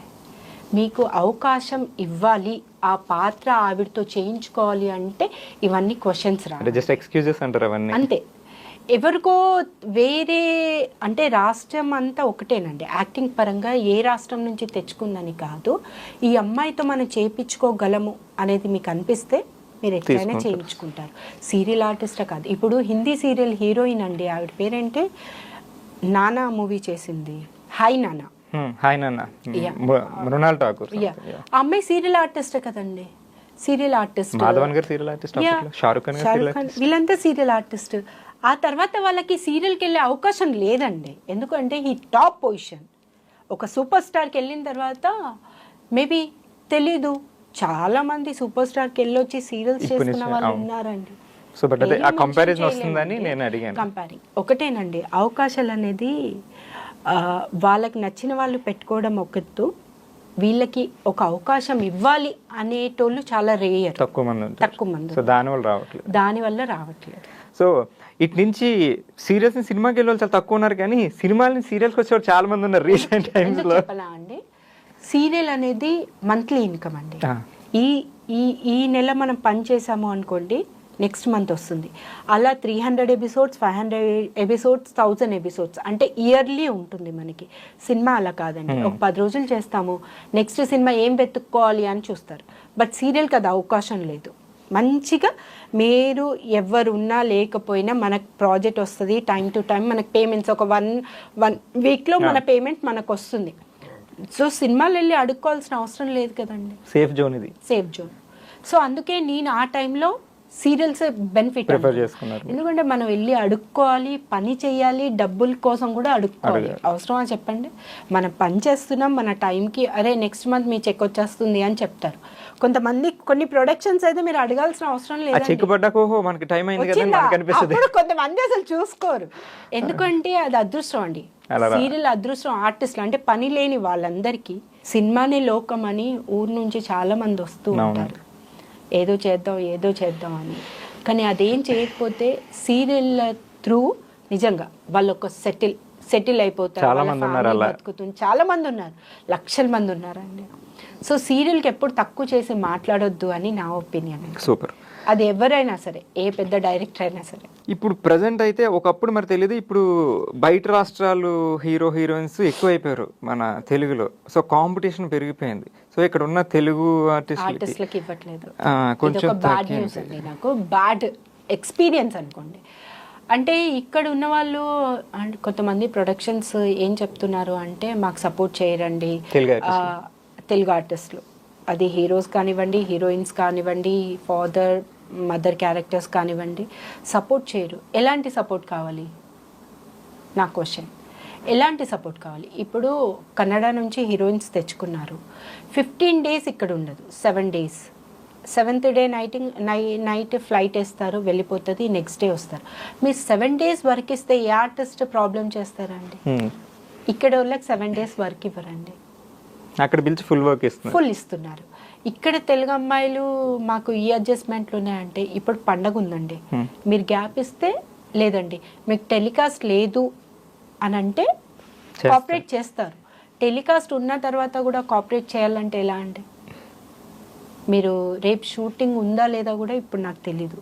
మీకు అవకాశం ఇవ్వాలి, ఆ పాత్ర ఆవిడతో చేయించుకోవాలి అంటే ఇవన్నీ క్వశ్చన్స్ అంతే. ఎవరికో వేరే అంటే రాష్ట్రం అంతా ఒకటేనండి, యాక్టింగ్ పరంగా ఏ రాష్ట్రం నుంచి తెచ్చుకుందని కాదు, ఈ అమ్మాయితో మనం చేయించుకోగలము అనేది మీకు అనిపిస్తే మీరు ఎట్లయినా చేయించుకుంటారు. సీరియల్ ఆర్టిస్టే కాదు, ఇప్పుడు హిందీ సీరియల్ హీరోయిన్ అండి, ఆవిడ పేరేంటే నానా మూవీ చేసింది, హాయ్ నానా, మృణాల్ ఠాకూర్. ఆ అమ్మాయి సీరియల్ ఆర్టిస్టే కదండి, సీరియల్ ఆర్టిస్ట్, షారుఖ్ ఖాన్, వీళ్ళంతా సీరియల్ ఆర్టిస్ట్. ఆ తర్వాత వాళ్ళకి సీరియల్కి వెళ్ళే అవకాశం లేదండి, ఎందుకంటే ఈ టాప్ పొజిషన్. ఒక సూపర్ స్టార్కి వెళ్ళిన తర్వాత మేబీ తెలీదు, చాలా మంది సూపర్ స్టార్కి వెళ్ళొచ్చి సీరియల్స్ చేసుకున్న వాళ్ళు ఉన్నారండి. సో బట్ అదే ఆ కంపారిజన్ వస్తుందని నేను అడిగాను. కంపేరింగ్ ఒకటేనండి, అవకాశాలు అనేది వాళ్ళకి నచ్చిన వాళ్ళు పెట్టుకోవడం ఒకత్తు, వీళ్ళకి ఒక అవకాశం ఇవ్వాలి అనేటోళ్ళు చాలా రేయర్, తక్కువ మంది. సో దానివల్ల రావట్లేదు. సో ఇటు నుంచి సీరియల్స్ సినిమాకి వెళ్ళే వాళ్ళు చాలా తక్కువ ఉన్నారు, కానీ సినిమాలని సీరియల్స్కి వచ్చే చాలా మంది ఉన్నారు రీసెంట్ టైమ్స్ లో. అండి సీరియల్ అనేది మంత్లీ ఇన్కమ్ అండి. ఈ నెల మనం పని చేసాము అనుకోండి, నెక్స్ట్ మంత్ వస్తుంది. అలా 300 ఎపిసోడ్స్, 500 ఎపిసోడ్స్, 1000 ఎపిసోడ్స్ అంటే ఇయర్లీ ఉంటుంది మనకి. సినిమా అలా కాదండి, ఒక 10 రోజులు చేస్తాము, నెక్స్ట్ సినిమా ఏం వెతుక్కోవాలి అని చూస్తారు. బట్ సీరియల్ కదా అవకాశం లేదు. మంచిగా మీరు ఎవరు ఉన్నా లేకపోయినా మనకు ప్రాజెక్ట్ వస్తుంది, టైం టు టైం మనకు పేమెంట్స్ ఒక వన్ వీక్లో మన పేమెంట్ మనకు వస్తుంది. సో సినిమాలు వెళ్ళి అడుక్కోవాల్సిన అవసరం లేదు కదండి, సేఫ్ జోన్ ఇది, సేఫ్ జోన్. సో అందుకే నేను ఆ టైంలో సీరియల్స్ బెనిఫిట్, ఎందుకంటే మనం వెళ్ళి అడుక్కోవాలి, పని చేయాలి, డబ్బుల కోసం కూడా అడుక్కోవాలి. అవసరమా చెప్పండి? మనం పని చేస్తున్నాం, మన టైంకి అరే నెక్స్ట్ మంత్ మీ చెక్ వచ్చేస్తుంది అని చెప్తారు. కొంతమంది కొన్ని ప్రొడక్షన్స్ అయితే మీరు అడగాల్సిన అవసరం లేదు, కొంతమంది అసలు చూసుకోరు. ఎందుకంటే అది అదృష్టం అండి, సీరియల్ అదృష్టం. ఆర్టిస్టులు అంటే పని లేని వాళ్ళందరికీ సినిమానే లోకం అని ఊరు నుంచి చాలా మంది వస్తూ ఉంటారు, ఏదో చేద్దాం అని. కానీ అదేం చేయకపోతే సీరియల్ త్రూ నిజంగా వాళ్ళు ఒక సెటిల్ అయిపోతారు, బతుకుతుంది. చాలా మంది ఉన్నారు, లక్షల మంది ఉన్నారండి. సో సీరియల్కి ఎప్పుడు తక్కువ చేసి మాట్లాడొద్దు అని నా ఒపీనియన్. సూపర్. అది ఎవరైనా సరే, ఏ పెద్ద డైరెక్టర్ అయినా సరే. ఇప్పుడు ప్రజెంట్ అయితే, ఒకప్పుడు మరి తెలియదు, ఇప్పుడు బయట రాష్ట్రాలు హీరోయిన్స్ ఎక్కువ అయిపోయారు మన తెలుగులో. సో కాంపిటీషన్ పెరిగిపోయింది. సో ఇక్కడ ఉన్న తెలుగు ఆర్టిస్టులకి ఇవ్వట్లేదు, కొంచెం బ్యాడ్ న్యూస్ అండి, నాకు బ్యాడ్ ఎక్స్పీరియన్స్ అనుకోండి. అంటే ఇక్కడ ఉన్న వాళ్ళు కొంతమంది ప్రొడక్షన్స్ ఏం చెప్తున్నారు అంటే, మాకు సపోర్ట్ చేయరండి తెలుగు ఆర్టిస్టులు. అది హీరోస్ కానివ్వండి, హీరోయిన్స్ కానివ్వండి, ఫాదర్ మదర్ క్యారెక్టర్స్ కానివ్వండి, సపోర్ట్ చేయరు. ఎలాంటి సపోర్ట్ కావాలి నా క్వశ్చన్, ఎలాంటి సపోర్ట్ కావాలి? ఇప్పుడు కన్నడ నుంచి హీరోయిన్స్ తెచ్చుకున్నారు, 15 days ఇక్కడ ఉండదు, 7 days, 7th day night flight వేస్తారు, వెళ్ళిపోతుంది, నెక్స్ట్ డే వస్తారు. మీరు 7 days వర్క్ ఇస్తే ఏ ఆర్టిస్ట్ ప్రాబ్లం చేస్తారండి? ఇక్కడ వాళ్ళకి 7 days వర్క్ ఇవ్వరండి, అక్కడ పిలిచి ఫుల్ ఇస్తున్నారు. ఇక్కడ తెలుగు అమ్మాయిలు మాకు ఈ అడ్జస్ట్మెంట్లు ఉన్నాయంటే, ఇప్పుడు పండగ ఉందండి, మీరు గ్యాప్ ఇస్తే లేదండి, మీకు టెలికాస్ట్ లేదు అని అంటే కోఆపరేట్ చేస్తారు. టెలికాస్ట్ ఉన్న తర్వాత కూడా కోఆపరేట్ చేయాలంటే ఎలా అండి? మీరు రేపు షూటింగ్ ఉందా లేదా కూడా ఇప్పుడు నాకు తెలీదు,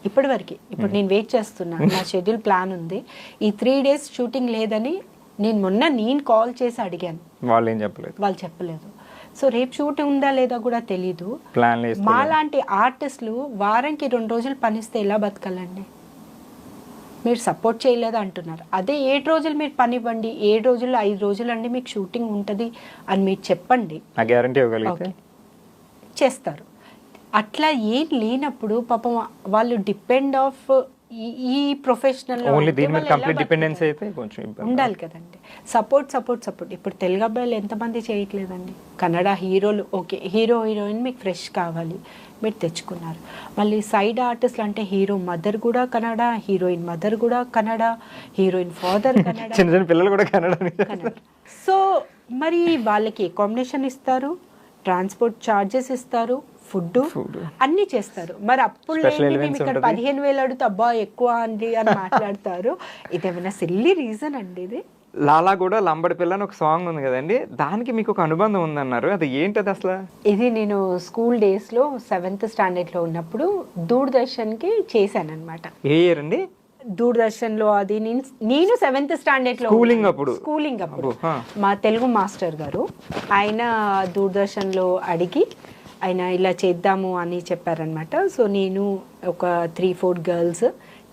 ఇప్పటివరకు. ఇప్పుడు నేను వెయిట్ చేస్తున్నా, నా షెడ్యూల్ ప్లాన్ ఉంది, ఈ 3 days షూటింగ్ లేదని నేను కాల్ చేసి అడిగాను, వాళ్ళు చెప్పలేదు. సో రేపు షూట్ ఉందా లేదా కూడా తెలీదు. మాలాంటి ఆర్టిస్టులు వారానికి 2 రోజులు పనిస్తే ఎలా బతకాలండి? మీరు సపోర్ట్ చేయలేదు అంటున్నారు. అదే 7 రోజులు మీరు పని ఇవ్వండి, 7 రోజులు 5 రోజులు అండి మీకు షూటింగ్ ఉంటుంది అని మీరు చెప్పండి, చేస్తారు. అట్లా ఏం లేనప్పుడు పాపం వాళ్ళు డిపెండ్ ఆఫ్ ఈ ప్రొఫెషనల్ ఉండాలి కదండి. సపోర్ట్. ఇప్పుడు తెలుగు అబ్బాయిలు ఎంతమంది చేయట్లేదండి. కన్నడ హీరోలు ఓకే, హీరోయిన్ మీకు ఫ్రెష్ కావాలి, మీరు తెచ్చుకున్నారు. మళ్ళీ సైడ్ ఆర్టిస్ట్లు అంటే హీరో మదర్ కూడా కన్నడ, హీరోయిన్ మదర్ కూడా కన్నడ, హీరోయిన్ ఫాదర్ కన్నడ, చిన్న పిల్లలు కూడా కన్నడ. సో మరి వాళ్ళకి అకామిడేషన్ ఇస్తారు, ట్రాన్స్పోర్ట్ ఛార్జెస్ ఇస్తారు, ఫుడ్ అన్ని చేస్తారు. మరి అప్పుడు మేము ఇక్కడ 15,000 అడుగుతా అబ్బా ఎక్కువ అండి అని మాట్లాడతారు. ఇదేమైనా సిల్లీ రీజన్ అండి ఇది? లాలా కూడా లంబడి పిల్ల అని ఒక సాంగ్ ఉంది కదండి, దానికి మీకు ఒక అనుబంధం ఉందన్నారు, అది ఏంటది అసలు? ఇది నేను స్కూల్ డేస్ లో 7th standard లో ఉన్నప్పుడు దూరదర్శన్ కి చేశాను అనమాట. ఏ ఇయర్ అండి? దూరదర్శన్ లో అది నేను 7th standard లో స్కూలింగ్ అప్పుడు మా తెలుగు మాస్టర్ గారు ఆయన దూరదర్శన్ లో అడిగి ఆయన ఇలా చేద్దాము అని చెప్పారనమాట. సో నేను ఒక 3-4 గర్ల్స్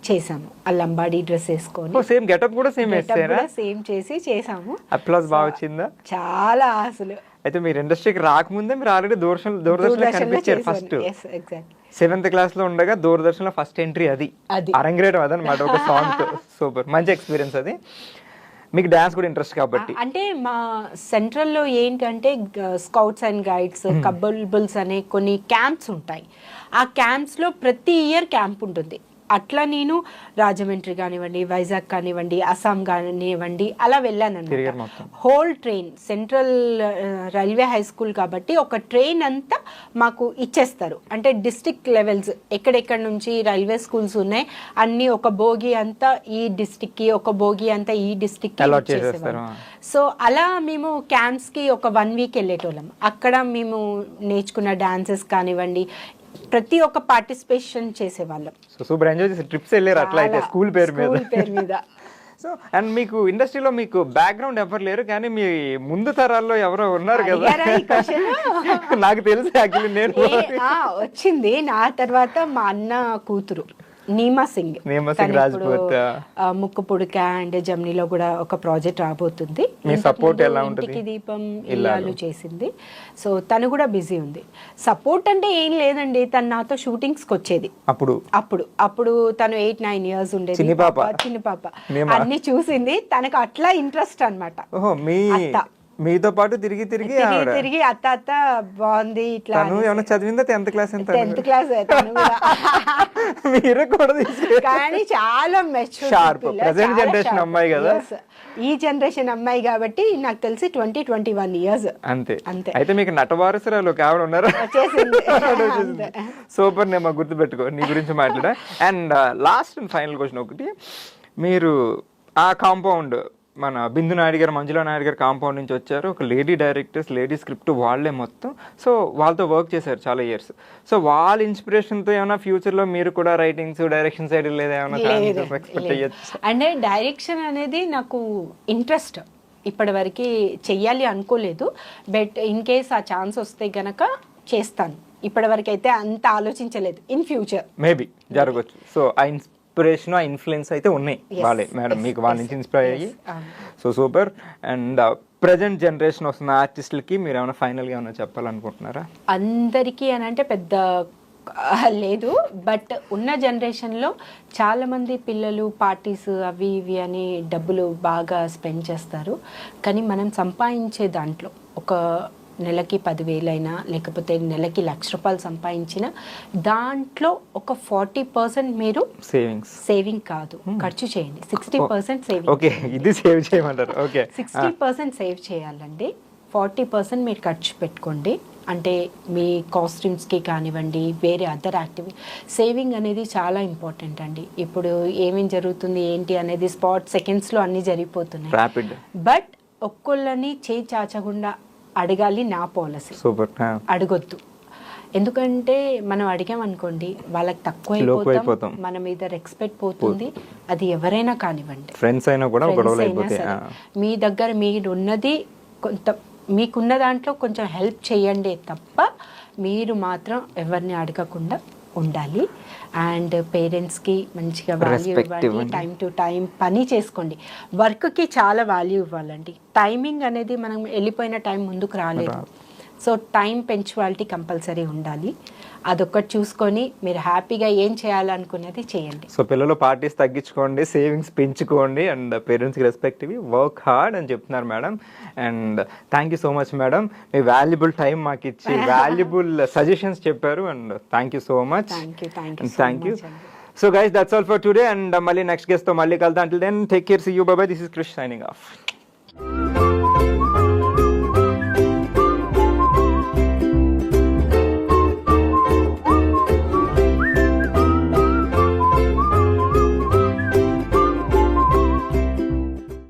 చేసాము, ఆ లంబాడీ డ్రెస్ వేసుకొని సేమ్ గెటప్ కూడా సేమ్ చేసి చేసాము. అప్లాస్ బాగా వచ్చిందా? చాలా అసలు. అయితే మీరు ఇండస్ట్రీకి రాకముందే మీరు ఆల్రెడీ దూరదర్శన్ కనిపించారు ఫస్ట్. 7th class లో ఉండగా దూరదర్శన్ లో ఫస్ట్ ఎంట్రీ అది అరంగేటం అదనమాట, ఒక సాంగ్ తో. సూపర్, మంచి ఎక్స్పీరియన్స్ అది. మీకు డాన్స్ కూడా ఇంట్రెస్ట్ కాబట్టి. అంటే మా సెంట్రల్లో ఏంటంటే స్కౌట్స్ అండ్ గైడ్స్, కబుల్బుల్స్ అనే కొన్ని క్యాంప్స్ ఉంటాయి. ఆ క్యాంప్స్లో ప్రతి ఇయర్ క్యాంప్ ఉంటుంది. అట్లా నేను రాజమండ్రి కానివ్వండి, వైజాగ్ కానివ్వండి, అస్సాం కానివ్వండి అలా వెళ్ళాను అన్నమాట. Whole train central railway high school కాబట్టి ఒక ట్రైన్ అంతా మాకు ఇచ్చేస్తారు. అంటే డిస్ట్రిక్ట్ లెవెల్స్ ఎక్కడెక్కడ నుంచి రైల్వే స్కూల్స్ ఉన్నాయి అన్ని ఒక బోగి అంతా ఈ డిస్ట్రిక్ట్కి, ఒక బోగి అంతా ఈ డిస్ట్రిక్ట్కి ఇచ్చేసేవారు. సో అలా మేము క్యాంప్స్కి ఒక 1 వీక్ వెళ్ళేటోళ్ళం. అక్కడ మేము నేర్చుకున్న డాన్సెస్ కానివ్వండి ప్రతి ఒక్క పార్టిసిపేషన్ చేసేవాళ్ళం. సో సూపర్ ఎంజాయ్ చేసి ట్రిప్స్ వెళ్ళారు అట్లా అయితే స్కూల్ పేరు మీద. సో అండ్ మీకు ఇండస్ట్రీలో మీకు బ్యాక్గ్రౌండ్ ఎవరు లేరు కానీ మీ ముందు తరాల్లో ఎవరో ఉన్నారు కదా. నాకు తెలుసు యాక్చువల్లీ. నేను వచ్చింది నా తర్వాత మా అన్న కూతురు నీమా సింగ్ రాజ్పూత్, ముక్కు పుడక అండ్ జమ్నీలో కూడా ఒక ప్రాజెక్ట్ రాబోతుంది. మీ సపోర్ట్ ఎలా ఉంటుంది? ఇంటికి దీపం ఇల్లాలు చేసింది. సో తను కూడా బిజీ ఉంది. సపోర్ట్ అంటే ఏం లేదండి, తను నాతో షూటింగ్స్ కి వచ్చేది. అప్పుడు తను 8-9 ఇయర్స్ ఉండేది. చిన్న పాప అన్ని చూసింది. తనకు అట్లా ఇంట్రెస్ట్ అన్నమాట. మీతో పాటు తిరిగి అత్త బాగుంది ఇట్లా. ఏమైనా చదివిందా? 10th class. 10th క్లాస్ మీరు కూడా కానీ చాలా షార్ప్ ప్రెజెంట్ జనరేషన్ అమ్మాయి కదా. ఈ జనరేషన్ అమ్మాయి కాబట్టి నాకు తెలిసి 20-21 ఇయర్స్ అంతే. అయితే మీకు నటవారసురాలు కావాలి ఉన్నారు. సూపర్ నేమ్ గుర్తు పెట్టుకో, నీ గురించి మాట్లాడా. And last and final question ఒకటి, మీరు ఆ కాంపౌండ్ మన బిందు నాయుడు గారు, మంజులా నాయుడు గారు కాంపౌండ్ నుంచి వచ్చారు. ఒక లేడీ డైరెక్టర్స్, లేడీ స్క్రిప్ట్ వాళ్ళే మొత్తం. సో వాళ్ళతో వర్క్ చేశారు చాలా ఇయర్స్. సో వాళ్ళ ఇన్స్పిరేషన్తో ఏమైనా ఫ్యూచర్లో మీరు కూడా రైటింగ్స్, డైరెక్షన్ సైడ్ లేదా ఏమైనా ఎక్స్పెక్ట్ అయ్యొచ్చు? అంటే డైరెక్షన్ అనేది నాకు ఇంట్రెస్ట్, ఇప్పటివరకు చెయ్యాలి అనుకోలేదు. బట్ ఇన్ కేస్ ఆ ఛాన్స్ వస్తే గనక చేస్తాను. ఇప్పటివరకు అయితే అంత ఆలోచించలేదు. ఇన్ ఫ్యూచర్ మేబీ జరగచ్చు. సో ఆ ఇన్స్పిరేషన్, ఆ ఇన్ఫ్లుయెన్స్ అయితే ఉన్నాయి వాళ్ళే మేడం, మీకు వాళ్ళ నుంచి ఇన్స్పైర్ అయ్యి. So super. And present generation వస్తున్న ఆర్టిస్టులకి మీరు ఏమైనా ఫైనల్గా ఏమైనా చెప్పాలనుకుంటున్నారా? అందరికీ అని అంటే పెద్ద లేదు, బట్ ఉన్న జనరేషన్లో చాలామంది పిల్లలు పార్టీస్ అవి ఇవి అని డబ్బులు బాగా స్పెండ్ చేస్తారు. కానీ మనం సంపాదించే దాంట్లో ఒక నెలకి 10,000 అయినా లేకపోతే నెలకి ₹1,00,000 సంపాదించిన దాంట్లో ఒక 40% మీరు సేవింగ్ కాదు ఖర్చు చేయండి. 60% సేవింగ్. ఓకే, ఇది సేవ్ చేయమంటారు. ఓకే, 60% సేవ్ చేయాలండి. 40% మీరు ఖర్చు పెట్టుకోండి. అంటే మీ కాస్ట్యూమ్స్కి కానివ్వండి, వేరే అదర్ యాక్టివిటీ. సేవింగ్ అనేది చాలా ఇంపార్టెంట్ అండి. ఇప్పుడు ఏమేం జరుగుతుంది ఏంటి అనేది సెకండ్స్లో అన్నీ జరిగిపోతున్నాయి. బట్ ఒక్కొక్కళ్ళని చేయి చాచకుండా అడగాలి, నా పాలసీ. అడగొద్దు. ఎందుకంటే మనం అడిగామనుకోండి వాళ్ళకి తక్కువ అయిపోతాం, మన మీద రెస్పెక్ట్ పోతుంది. అది ఎవరైనా కానివ్వండి, ఫ్రెండ్స్ అయినా కూడా మీ దగ్గర మీరు ఉన్నది కొంత, మీకున్న దాంట్లో కొంచెం హెల్ప్ చేయండి తప్ప మీరు మాత్రం ఎవరిని అడగకుండా ఉండాలి. అండ్ పేరెంట్స్కి మంచిగా వాల్యూ ఇవ్వండి. టైం టు టైం పని చేసుకోండి. వర్క్కి చాలా వాల్యూ ఇవ్వాలండి. టైమింగ్ అనేది మనం వెళ్ళిపోయిన టైం ముందుకు రాలేదు. సో టైం పంక్చువాలిటీ కంపల్సరీ ఉండాలి. అదొక్కటి చూసుకొని మీరు హ్యాపీగా ఏం చేయాలనుకునేది చేయండి. సో పిల్లలు పార్టీస్ తగ్గించుకోండి, సేవింగ్స్ పెంచుకోండి, అండ్ పేరెంట్స్కి రెస్పెక్ట్ ఇవి, వర్క్ హార్డ్ అని చెప్తున్నారు madam. And thank you so much madam, మీ వాల్యుబుల్ టైం మాకు ఇచ్చి వాల్యుబుల్ సజెషన్స్ చెప్పారు. And thank you so much. Thank you. So guys, that's all for today. And మళ్ళీ నెక్స్ట్ గెస్ట్ తో మళ్ళీ కలుద్దాం. Until then take care, see you, bye bye. This is Krish signing of.